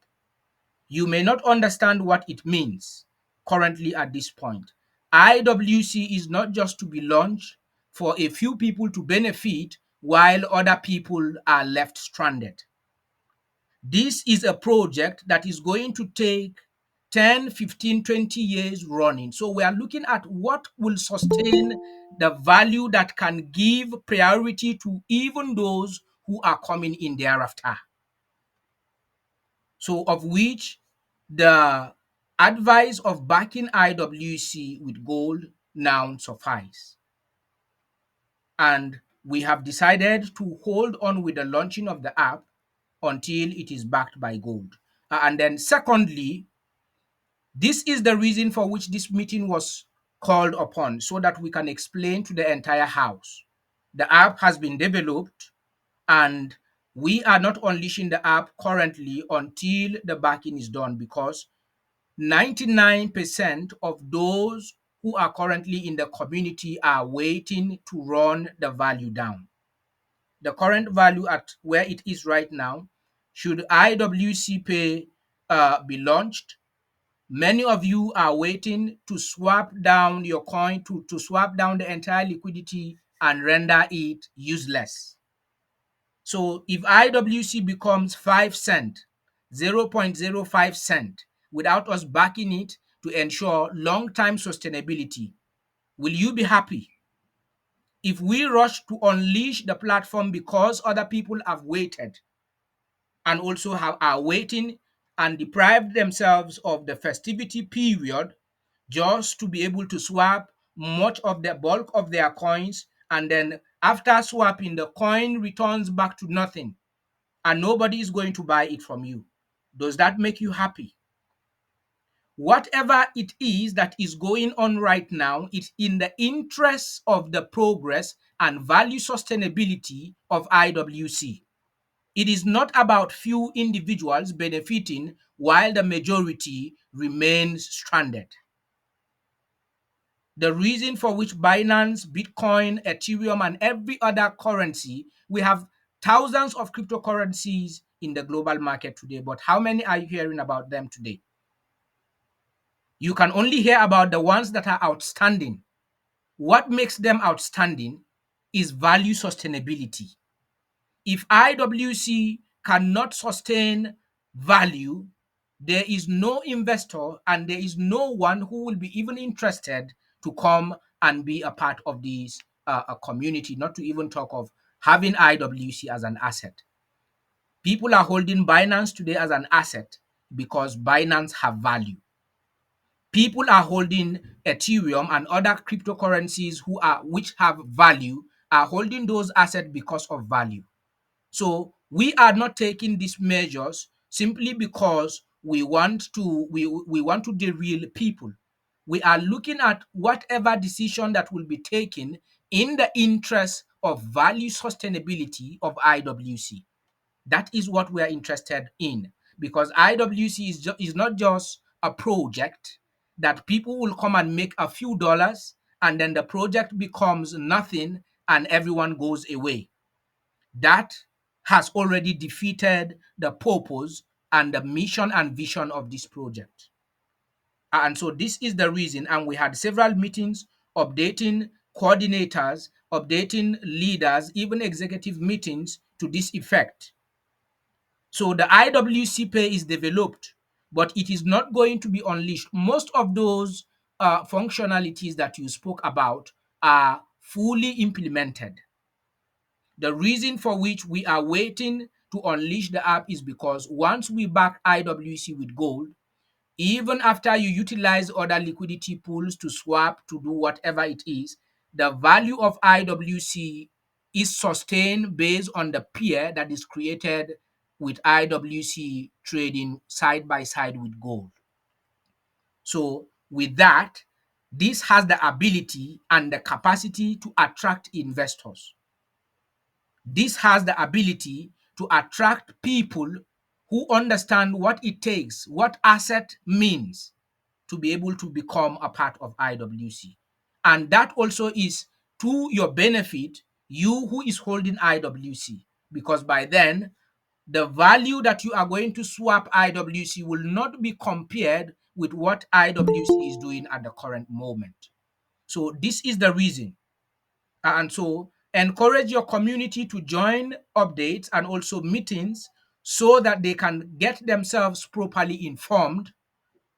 You may not understand what it means currently at this point. IWC is not just to be launched for a few people to benefit while other people are left stranded. This is a project that is going to take 10, 15, 20 years running. So we are looking at what will sustain the value that can give priority to even those who are coming in thereafter. So of which the advice of backing IWC with gold now suffice. And we have decided to hold on with the launching of the app until it is backed by gold. And then secondly, this is the reason for which this meeting was called upon, so that we can explain to the entire house. The app has been developed, and we are not unleashing the app currently until the backing is done, because 99% of those who are currently in the community are waiting to run the value down. The current value at where it is right now, should IWC Pay be launched, many of you are waiting to swap down your coin, to swap down the entire liquidity and render it useless. So if IWC becomes 5 cent, 0.05 cent, without us backing it to ensure long-term sustainability, will you be happy? If we rush to unleash the platform because other people have waited and also are waiting and deprived themselves of the festivity period just to be able to swap much of the bulk of their coins, and then after swapping, the coin returns back to nothing and nobody is going to buy it from you, does that make you happy? whatever it is that is going on right now, it's in the interest of the progress and value sustainability of IWC. It is not about few individuals benefiting while the majority remains stranded. The reason for which Binance, Bitcoin, Ethereum, and every other currency, we have thousands of cryptocurrencies in the global market today, but how many are you hearing about them today? You can only hear about the ones that are outstanding. What makes them outstanding is value sustainability. If IWC cannot sustain value, there is no investor and there is no one who will be even interested to come and be a part of this a community, not to even talk of having IWC as an asset. People are holding Binance today as an asset because Binance have value. People are holding Ethereum and other cryptocurrencies which have value are holding those assets because of value. So we are not taking these measures simply because we want to derail people. We are looking at whatever decision that will be taken in the interest of value sustainability of IWC. That is what we are interested in, because IWC is not just a project that people will come and make a few dollars and then the project becomes nothing and everyone goes away. That has already defeated the purpose and the mission and vision of this project. And so this is the reason, and we had several meetings updating coordinators, updating leaders, even executive meetings to this effect. So the IWC Pay is developed, but it is not going to be unleashed. Most of those functionalities that you spoke about are fully implemented. The reason for which we are waiting to unleash the app is because once we back IWC with gold, even after you utilize other liquidity pools to swap, to do whatever it is, the value of IWC is sustained based on the pair that is created with IWC trading side by side with gold. So with that, this has the ability and the capacity to attract investors. This has the ability to attract people who understand what it takes, what asset means to be able to become a part of IWC. And that also is to your benefit, you who is holding IWC, because by then, the value that you are going to swap IWC will not be compared with what IWC is doing at the current moment. So this is the reason. And so encourage your community to join updates and also meetings so that they can get themselves properly informed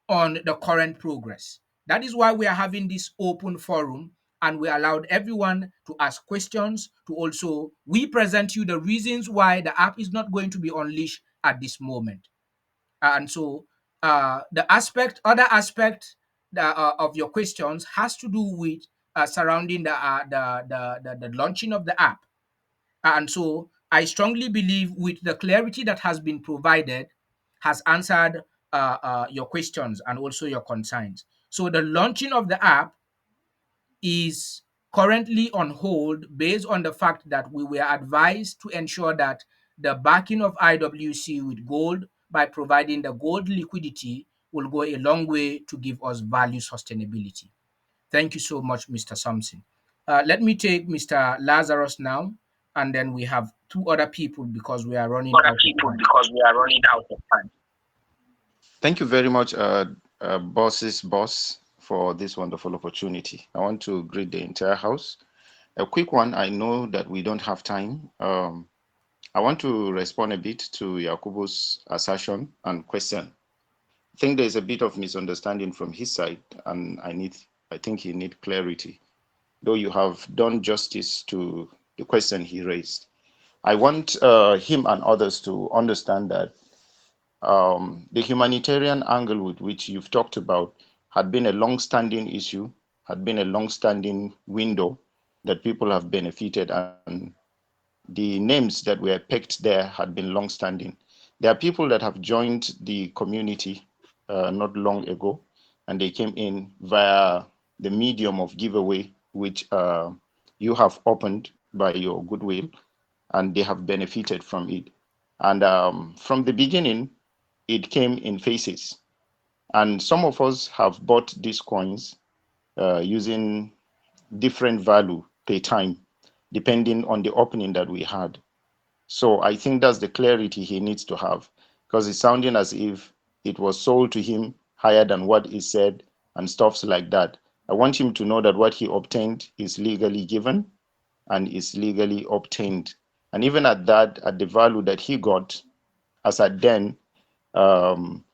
on the current progress. That is why we are having this open forum and we allowed everyone to ask questions. To also, we present you the reasons why the app is not going to be unleashed at this moment. And so the other aspect of your questions has to do with surrounding the launching of the app. And so I strongly believe with the clarity that has been provided has answered your questions and also your concerns. So the launching of the app is currently on hold based on the fact that we were advised to ensure that the backing of IWC with gold by providing the gold liquidity will go a long way to give us value sustainability. Thank you so much, Mr. Thompson. Let me take Mr. Lazarus now, and then we have two other people because we are running out of time. Thank you very much, boss's boss, for this wonderful opportunity. I want to greet the entire house. A quick one, I know that we don't have time. I want to respond a bit to Yakubu's assertion and question. I think there's a bit of misunderstanding from his side, and I think he needs clarity. Though you have done justice to the question he raised, I want him and others to understand that the humanitarian angle with which you've talked about had been a long-standing issue, had been a long-standing window that people have benefited, and the names that were picked there had been long-standing. There are people that have joined the community not long ago, and they came in via the medium of giveaway, which you have opened by your goodwill, and they have benefited from it. And from the beginning, it came in phases. And some of us have bought these coins using different value per time, depending on the opening that we had. So I think that's the clarity he needs to have, because it's sounding as if it was sold to him higher than what is said and stuffs like that. I want him to know that what he obtained is legally given and is legally obtained. And even at that, at the value that he got, as at then, um,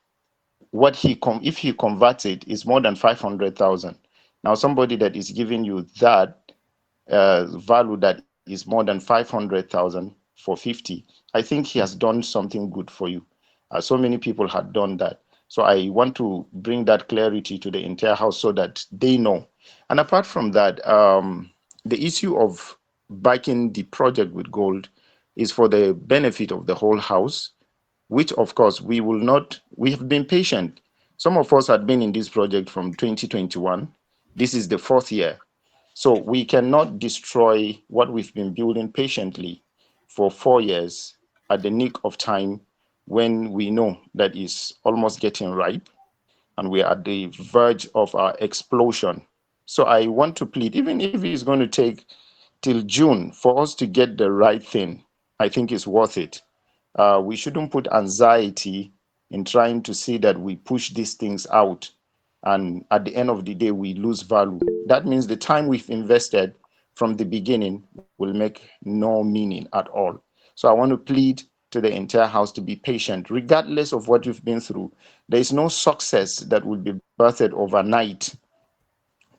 what if he converts it is more than 500,000. Now somebody that is giving you that value that is more than 500,000 for 50, I think he has done something good for you. So many people had done that. So I want to bring that clarity to the entire house so that they know. And apart from that, the issue of backing the project with gold is for the benefit of the whole house, which of course we have been patient. Some of us had been in this project from 2021. This is the fourth year. So we cannot destroy what we've been building patiently for 4 years at the nick of time, when we know that is almost getting ripe and we are at the verge of our explosion. So I want to plead, even if it's going to take till June for us to get the right thing, I think it's worth it. We shouldn't put anxiety in trying to see that we push these things out, and at the end of the day we lose value. That means the time we've invested from the beginning will make no meaning at all. So I want to plead to the entire house to be patient regardless of what you've been through. There is no success that will be birthed overnight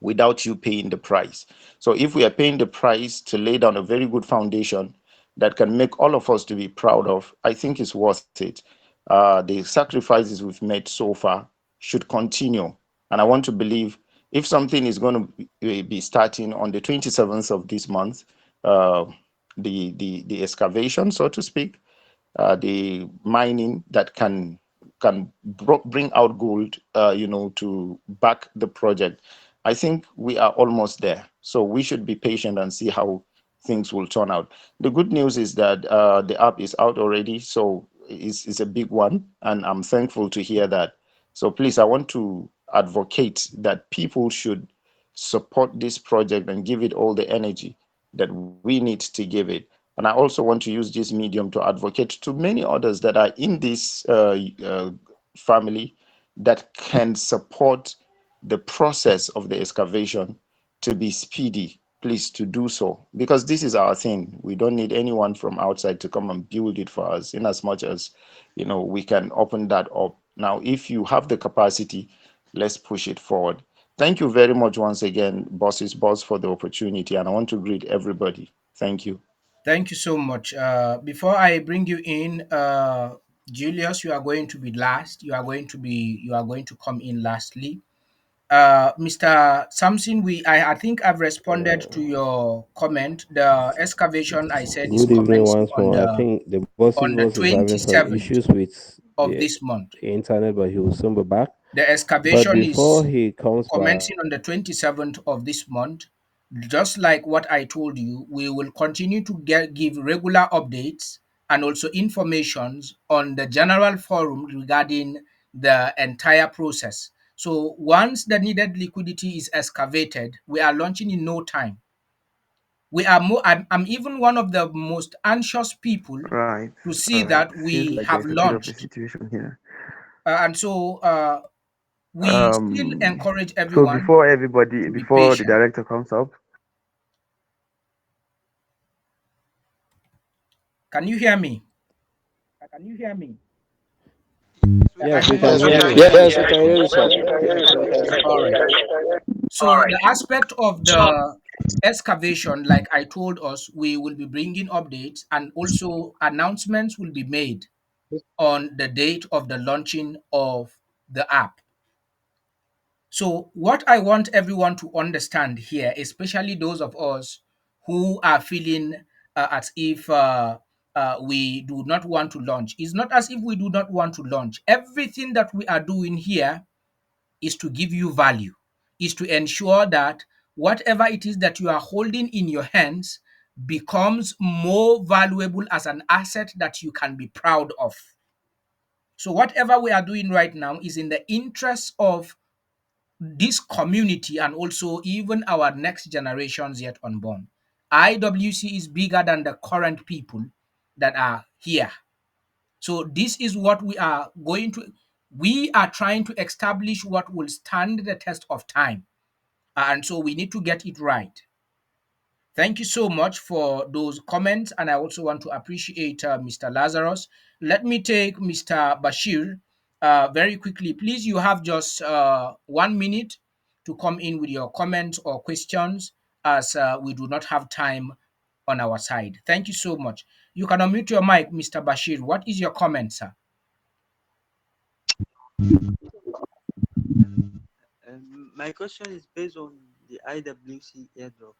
without you paying the price. So if we are paying the price to lay down a very good foundation that can make all of us to be proud of, I think it's worth it. The sacrifices we've made so far should continue. And I want to believe if something is going to be starting on the 27th of this month, uh, the excavation, so to speak, the mining that can bring out gold, to back the project. I think we are almost there. So we should be patient and see how things will turn out. The good news is that the app is out already, so it's a big one, and I'm thankful to hear that. So please, I want to advocate that people should support this project and give it all the energy that we need to give it. And I also want to use this medium to advocate to many others that are in this family that can support the process of the excavation to be speedy. Please to do so, because this is our thing. We don't need anyone from outside to come and build it for us, in as much as we can open that up. Now, if you have the capacity, let's push it forward. Thank you very much once again, Bosses Boss, for the opportunity, and I want to greet everybody. Thank you. Thank you so much. Before I bring you in, Julius, you are going to be last. You are going to come in lastly. Mr. Samson, I think I've responded to your comment. The excavation I said is Good evening commencing once more. I think the boss's on the boss is having some 27th issues with of the this month. internet, but he will soon be back. The But excavation before is he comes back, commencing on the 27th of this month. Just like what I told you, we will continue to give regular updates and also informations on the general forum regarding the entire process. So once the needed liquidity is excavated, we are launching in no time. We are more. I'm even one of the most anxious people Right. to see All right. that Seems we like have there's a bit of a launched, situation here. and so we still Um. encourage So everyone before everybody, to be before the patient. director comes up, Can you hear me? I yes, we hope I'm can Yes, we hear can audible. you. hear Yes, you. we can hear you, sir. All right. So the aspect of the excavation, like I told us, we will be bringing updates and also announcements will be made on the date of the launching of the app. So what I want everyone to understand here, especially those of us who are feeling as if we do not want to launch, is not as if we do not want to launch. Everything that we are doing here is to give you value, is to ensure that whatever it is that you are holding in your hands becomes more valuable as an asset that you can be proud of. So, whatever we are doing right now is in the interest of this community and also even our next generations yet unborn. IWC is bigger than the current people that are here. So this is what we are trying to establish what will stand the test of time. And so we need to get it right. Thank you so much for those comments. And I also want to appreciate Mr. Lazarus. Let me take Mr. Bashir very quickly. Please, you have just 1 minute to come in with your comments or questions, as we do not have time on our side. Thank you so much. You can unmute your mic, Mr. Bashir. What is your comment, sir? My question is based on the IWC airdrop.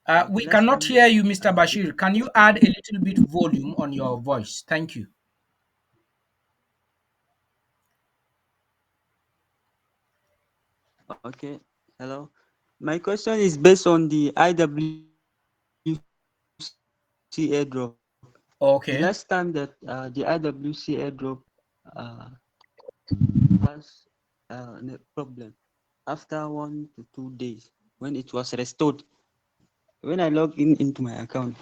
The We last cannot time hear you, when Mr. Bashir. Can you add a little bit volume on your voice? Thank you. okay, hello. My question is based on the IWC airdrop. The last Okay. time that the IWC airdrop uh, has a problem after 1 to 2 days when it was restored. When I logged in into my account,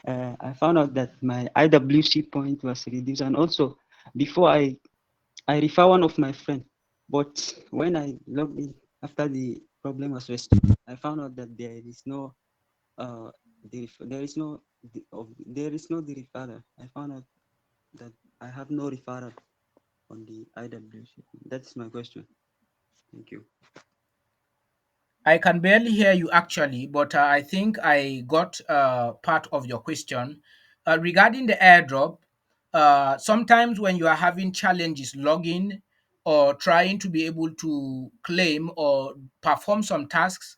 I found out that my IWC point was reduced, and also before I refer one of my friends, but when I logged in after the problem was restored, I found out that there is no there is no the referral. I found out that I have no referral on the IWC. That's my question. Thank you. I can barely hear you actually, but I think I got part of your question. Regarding the airdrop, sometimes when you are having challenges logging or trying to be able to claim or perform some tasks,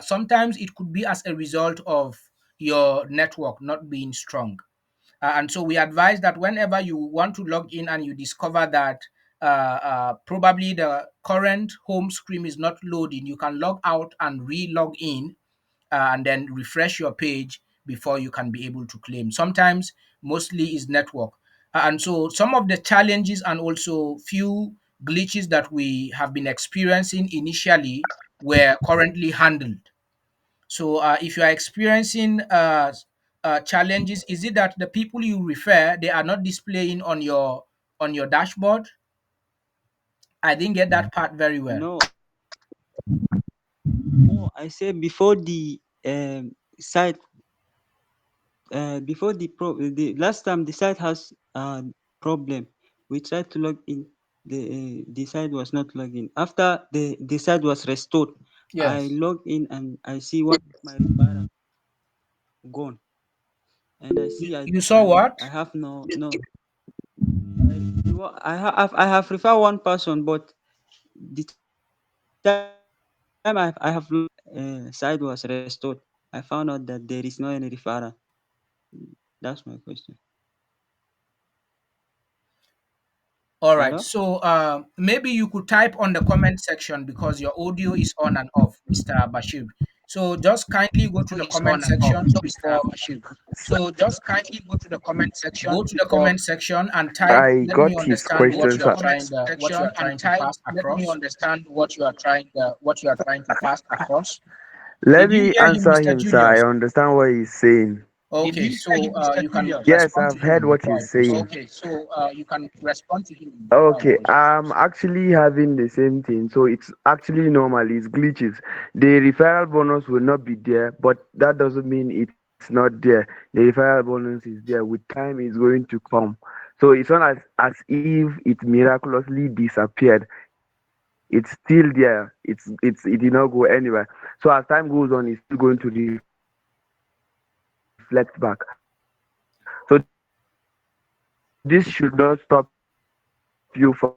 sometimes it could be as a result of your network not being strong. And so we advise that whenever you want to log in and you discover that probably the current home screen is not loading, you can log out and re-log in and then refresh your page before you can be able to claim. Sometimes, mostly is network. And so some of the challenges and also few glitches that we have been experiencing initially were currently handled. So, if you are experiencing challenges, is it that the people you refer they are not displaying on your dashboard? I didn't get that part very well. No, no, I say before the site before the last time the site has problem. We tried to log in. The site was not logging. After the site was restored, I Yes. log in and I see one of my referral gone, and I see You saw what? I have no. I have referred one person, but the time I have logged site was restored. I found out that there is no any referral. That's my question. All right. Hello. So maybe you could type on the comment section because your audio is on and off, Mr. Bashir. So just kindly go to the Is comment on and off, section Mr. before Bashir. So just kindly go to the comment go section to the before comment section and type. I Let me got his understand go what to question, you the are sir. trying comment the what you section are and trying to type. pass Let me across. understand what you are trying to pass across. Let Did you me hear him, answer Mr. him, sir. I Julius? understand what he's saying. Did Okay, you hear so him, Mr. you can Julius? Yes, respond to I've him heard what before I he's proceed. saying. Okay, so you can respond to him before I Okay, proceed. I'm actually having the same thing. So it's actually normal. It's glitches. The referral bonus will not be there, but that doesn't mean it's not there. The referral bonus is there. With time, it's going to come. So it's not as if it miraculously disappeared. It's still there. It did not go anywhere. So as time goes on, it's still going to reflect back. So this should not stop you from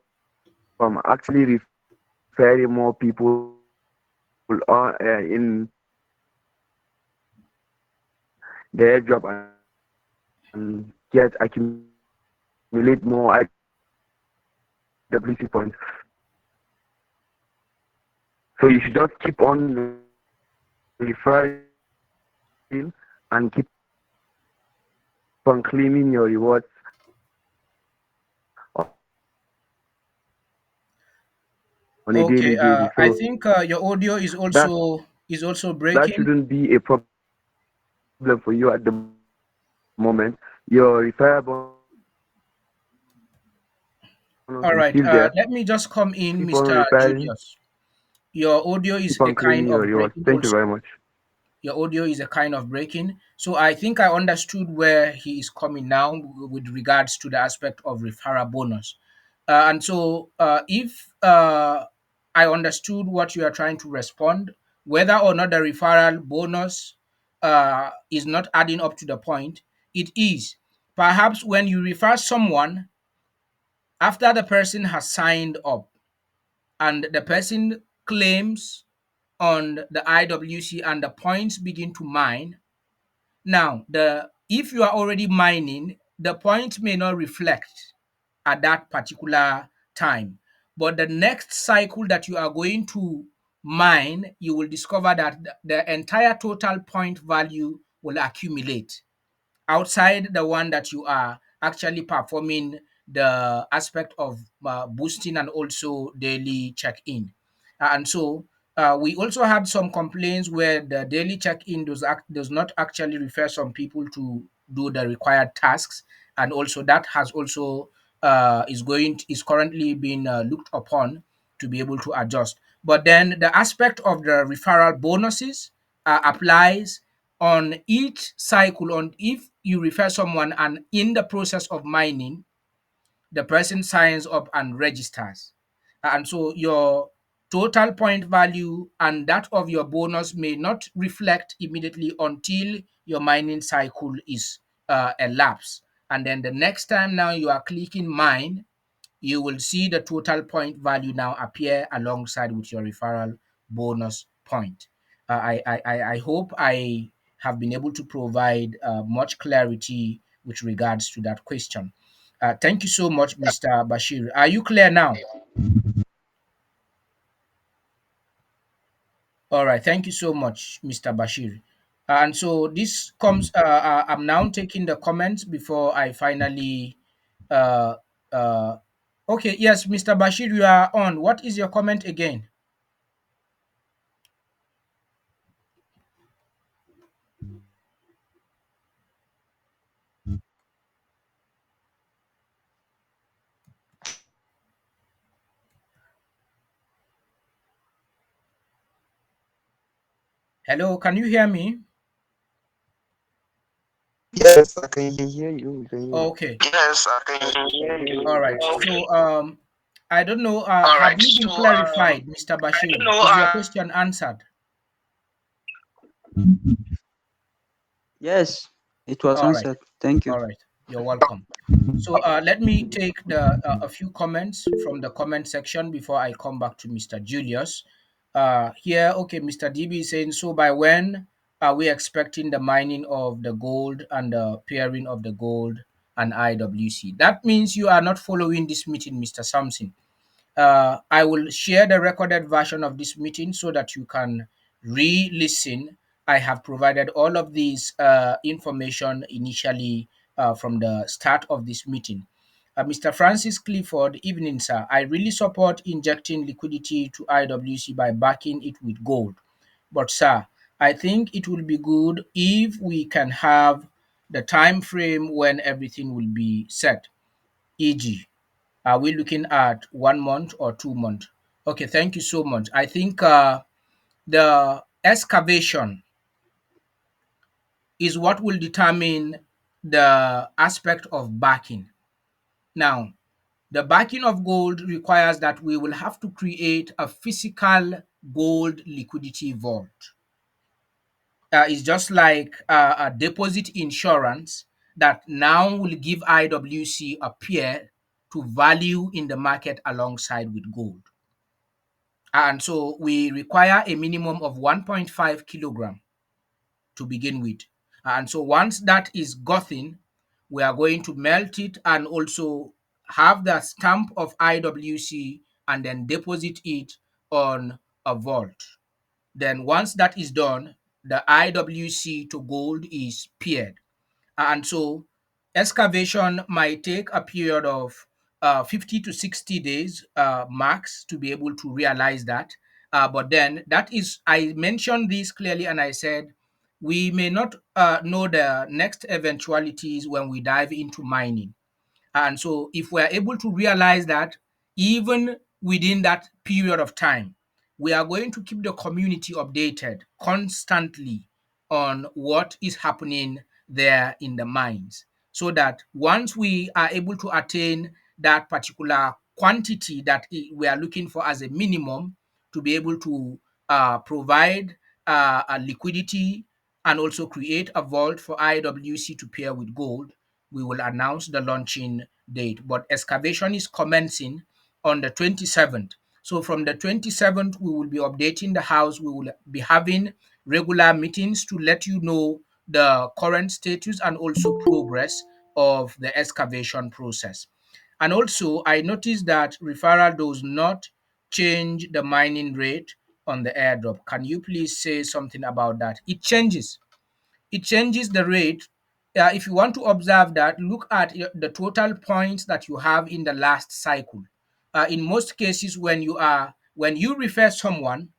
actually referring more people in the airdrop and get accumulate more IWC points. So you should just keep on referring and keep on claiming your rewards on a daily Okay, basis. I So think your audio that is also that breaking. shouldn't be a problem for you at the moment. Your referral bonus All is right, still there. let me just come in, Keep on Mr. referring, Julius. Your audio is keep a on kind claiming your of rewards. breaking Thank you also. very much. Your audio is a kind of breaking. So I think I understood where he is coming now with regards to the aspect of referral bonus. And so if I understood what you are trying to respond, whether or not the referral bonus is not adding up to the point, it is. Perhaps when you refer someone after the person has signed up and the person claims on the IWC and the points begin to mine. Now, the if you are already mining, the points may not reflect at that particular time. But the next cycle that you are going to mine, you will discover that the entire total point value will accumulate outside the one that you are actually performing the aspect of boosting and also daily check-in. And so we also had some complaints where the daily check-in does not actually refer some people to do the required tasks, and also that has also is currently being looked upon to be able to adjust. But then the aspect of the referral bonuses applies on each cycle. On if you refer someone and in the process of mining the person signs up and registers. And so your total point value and that of your bonus may not reflect immediately until your mining cycle is elapsed. And then the next time now you are clicking mine, you will see the total point value now appear alongside with your referral bonus point. I hope I have been able to provide much clarity with regards to that question. Thank you so much, Mr. Bashir. Are you clear now? All right. Thank you so much, Mr. Bashir. And so this comes, I'm now taking the comments before I finally. Uh, uh, okay, yes, Mr. Bashir, you are on. What is your comment again? Hello, can you hear me? Yes, I can hear you. We can hear you. Okay. Yes, I can hear you. All right. So, I don't know. All Have right. you been So, clarified, Mr. I don't Bashir? know. Is your question answered? Yes, it was All right. answered. Thank you. All right. You're welcome. So let me take a few comments from the comment section before I come back to Mr. Julius. Here, okay, Mr. DB is saying, so by when are we expecting the mining of the gold and the pairing of the gold and IWC? That means you are not following this meeting, Mr. Sampson. I will share the recorded version of this meeting so that you can re-listen. I have provided all of these information initially from the start of this meeting. Mr. Francis Clifford, evening, sir. I really support injecting liquidity to IWC by backing it with gold. But, sir, I think it will be good if we can have the time frame when everything will be set, e.g., are we looking at 1 month or 2 months? Okay, thank you so much. I think the excavation is what will determine the aspect of backing. Now, the backing of gold requires that we will have to create a physical gold liquidity vault. It's just like a deposit insurance that now will give IWC a pair to value in the market alongside with gold. And so we require a minimum of 1.5 kilogram to begin with. And so once that is gotten, we are going to melt it and also have the stamp of IWC and then deposit it on a vault. Then once that is done, the IWC to gold is paired. And so excavation might take a period of 50 to 60 days max to be able to realize that. But then that is, I mentioned this clearly and I said, we may not know the next eventualities when we dive into mining. And so, if we're able to realize that even within that period of time, we are going to keep the community updated constantly on what is happening there in the mines, so that once we are able to attain that particular quantity that we are looking for as a minimum to be able to provide a liquidity and also create a vault for IWC to pair with gold, we will announce the launching date. But excavation is commencing on the 27th. So from the 27th, we will be updating the house. We will be having regular meetings to let you know the current status and also progress of the excavation process. And also, I noticed that referral does not change the mining rate on the airdrop. Can you please say something about that? It changes the rate. If you want to observe that, look at the total points that you have in the last cycle. In most cases, when you refer someone,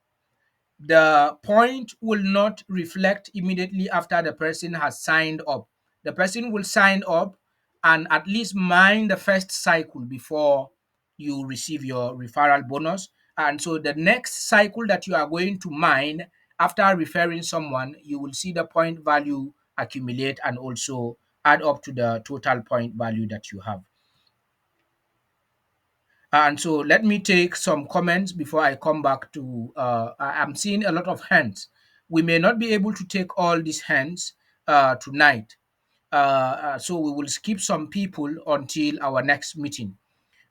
the point will not reflect immediately after the person has signed up. The person will sign up and at least mine the first cycle before you receive your referral bonus. And so the next cycle that you are going to mine after referring someone, you will see the point value accumulate and also add up to the total point value that you have. And so let me take some comments before I come back to. I'm seeing a lot of hands. We may not be able to take all these hands tonight. So we will skip some people until our next meeting.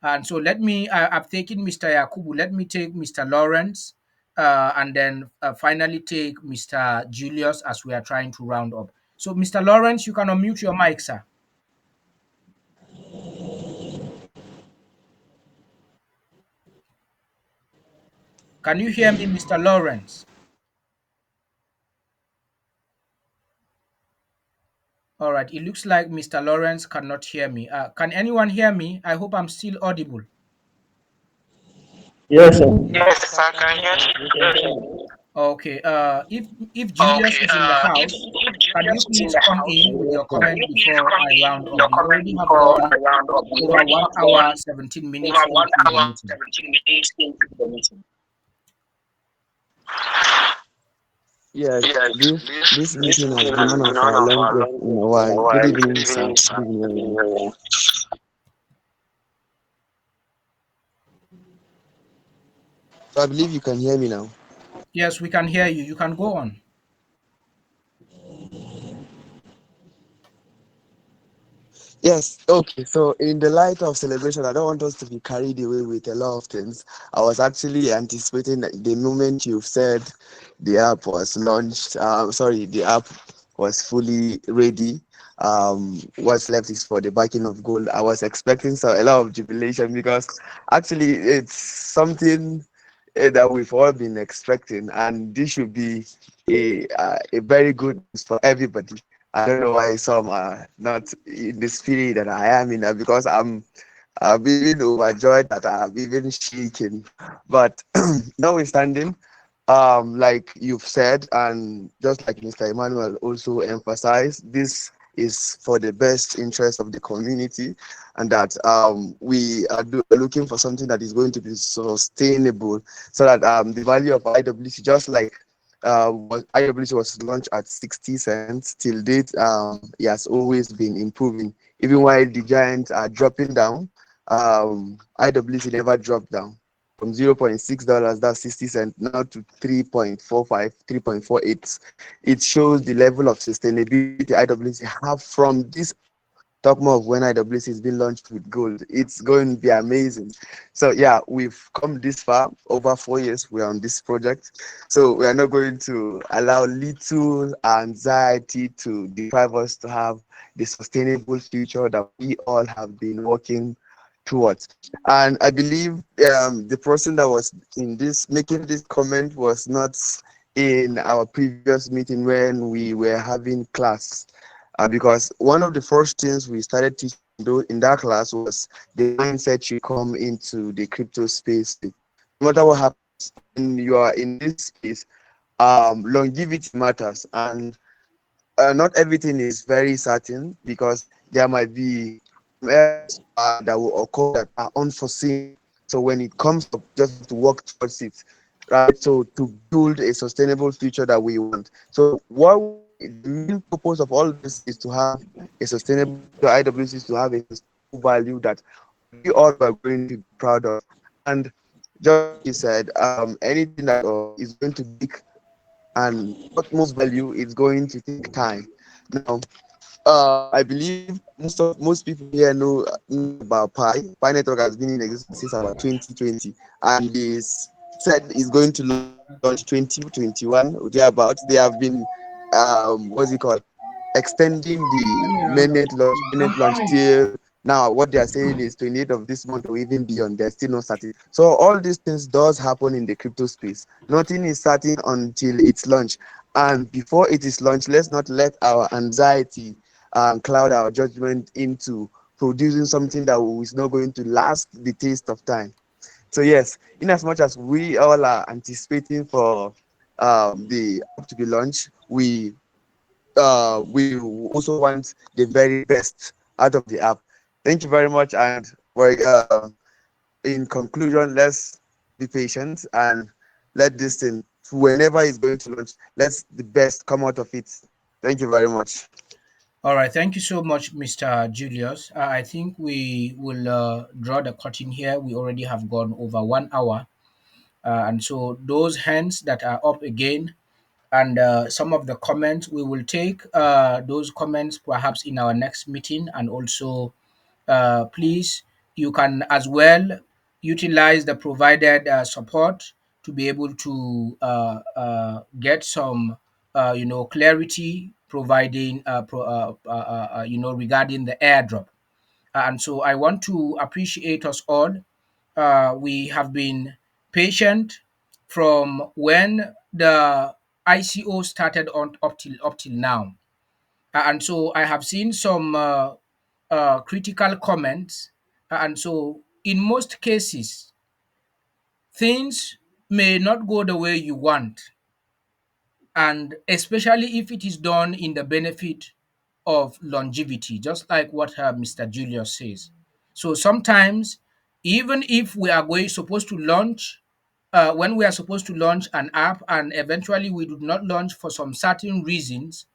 And so I've taken Mr. Yakubu. Let me take Mr. Lawrence and then finally take Mr. Julius as we are trying to round up. So, Mr. Lawrence, you can unmute your mic, sir. Can you hear me, Mr. Lawrence? All right, it looks like Mr. Lawrence cannot hear me. Can anyone hear me? I hope I'm still audible. Yes, sir. Yes, I can hear you. Okay, if Julius is in the house, can you please come in with your comment before I round up? We already have gone over 1 hour, 17 minutes into the meeting. Yes, this meeting has been one of our longest in a while. Good evening, sir. Good evening. So I believe you can hear me now. Yes, we can hear you. You can go on. Yes, okay. So in the light of celebration, I don't want us to be carried away with a lot of things. I was actually anticipating that the moment you've said the app was launched, the app was fully ready. What's left is for the backing of gold. I was expecting a lot of jubilation because actually it's something that we've all been expecting, and this should be a very good news for everybody. I don't know why some are not in the spirit that I am in, because I'm even overjoyed that I'm even shaking. But notwithstanding, like you've said, and just like Mr. Emmanuel also emphasized, this is for the best interest of the community, and that we are looking for something that is going to be sustainable, so that the value of IWC, just like IWC was launched at 60 cents till date, it has always been improving. Even while the giants are dropping down, IWC never dropped down from $0.6, that's 60 cents, now to 3.45, 3.48. It shows the level of sustainability IWC have from this top move. When IWC is being launched with gold, it's going to be amazing. So yeah, we've come this far, over 4 years we're on this project, so we are not going to allow little anxiety to deprive us to have the sustainable future that we all have been working towards. And I believe the person that was in this making this comment was not in our previous meeting when we were having class, because one of the first things we started teaching in that class was the mindset you come into the crypto space with. No matter what happens when you are in this space, longevity matters, and not everything is very certain because there might be errors that will occur that are unforeseen. So when it comes up, just have to work towards it, right? So to build a sustainable future that we want. So the main purpose of all this is to have a sustainable future. IWC is to have a sustainable value that we all are going to be proud of. And just like you said, anything that is going to make and utmost value is going to take time. Now, I believe most people here know about Pi Network has been in existence since about 2020, and is said is going to launch 2021 or thereabouts. They have been what's it called, extending the mainnet launch till now. What they are saying is 28th of this month or even beyond. They're still not certain. So all these things does happen in the crypto space. Nothing is certain until it's launched. And before it is launched, let's not let our anxiety cloud our judgment into producing something that is not going to last the taste of time. So yes, in as much as we all are anticipating for the app to be launched, we also want the very best out of the app. Thank you very much. And in conclusion, let's be patient and let this thing, whenever it's going to launch, let the best come out of it. Thank you very much. All right, thank you so much, Mr. Julius. I think we will draw the curtain here. We already have gone over 1 hour. And so those hands that are up again and some of the comments, we will take those comments perhaps in our next meeting. And also, please, you can as well utilize the provided support to be able to get some, clarity providing, regarding the airdrop. And so I want to appreciate us all. We have been patient from when the ICO started on up till now. And so I have seen some critical comments. And so in most cases, things may not go the way you want, and especially if it is done in the benefit of longevity, just like what Mr. Julius says. So sometimes, even if we are going supposed to launch, when we are supposed to launch an app, and eventually we do not launch for some certain reasons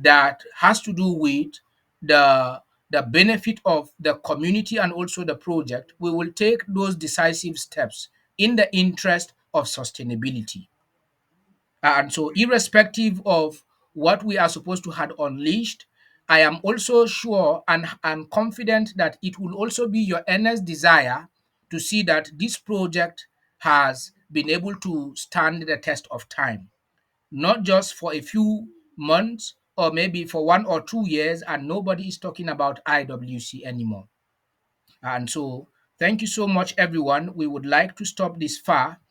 that has to do with the benefit of the community and also the project, we will take those decisive steps in the interest of sustainability. And so, irrespective of what we are supposed to have unleashed, I am also sure and I'm confident that it will also be your earnest desire to see that this project has been able to stand the test of time, not just for a few months or maybe for 1 or 2 years, and nobody is talking about IWC anymore. And so, thank you so much, everyone. We would like to stop this far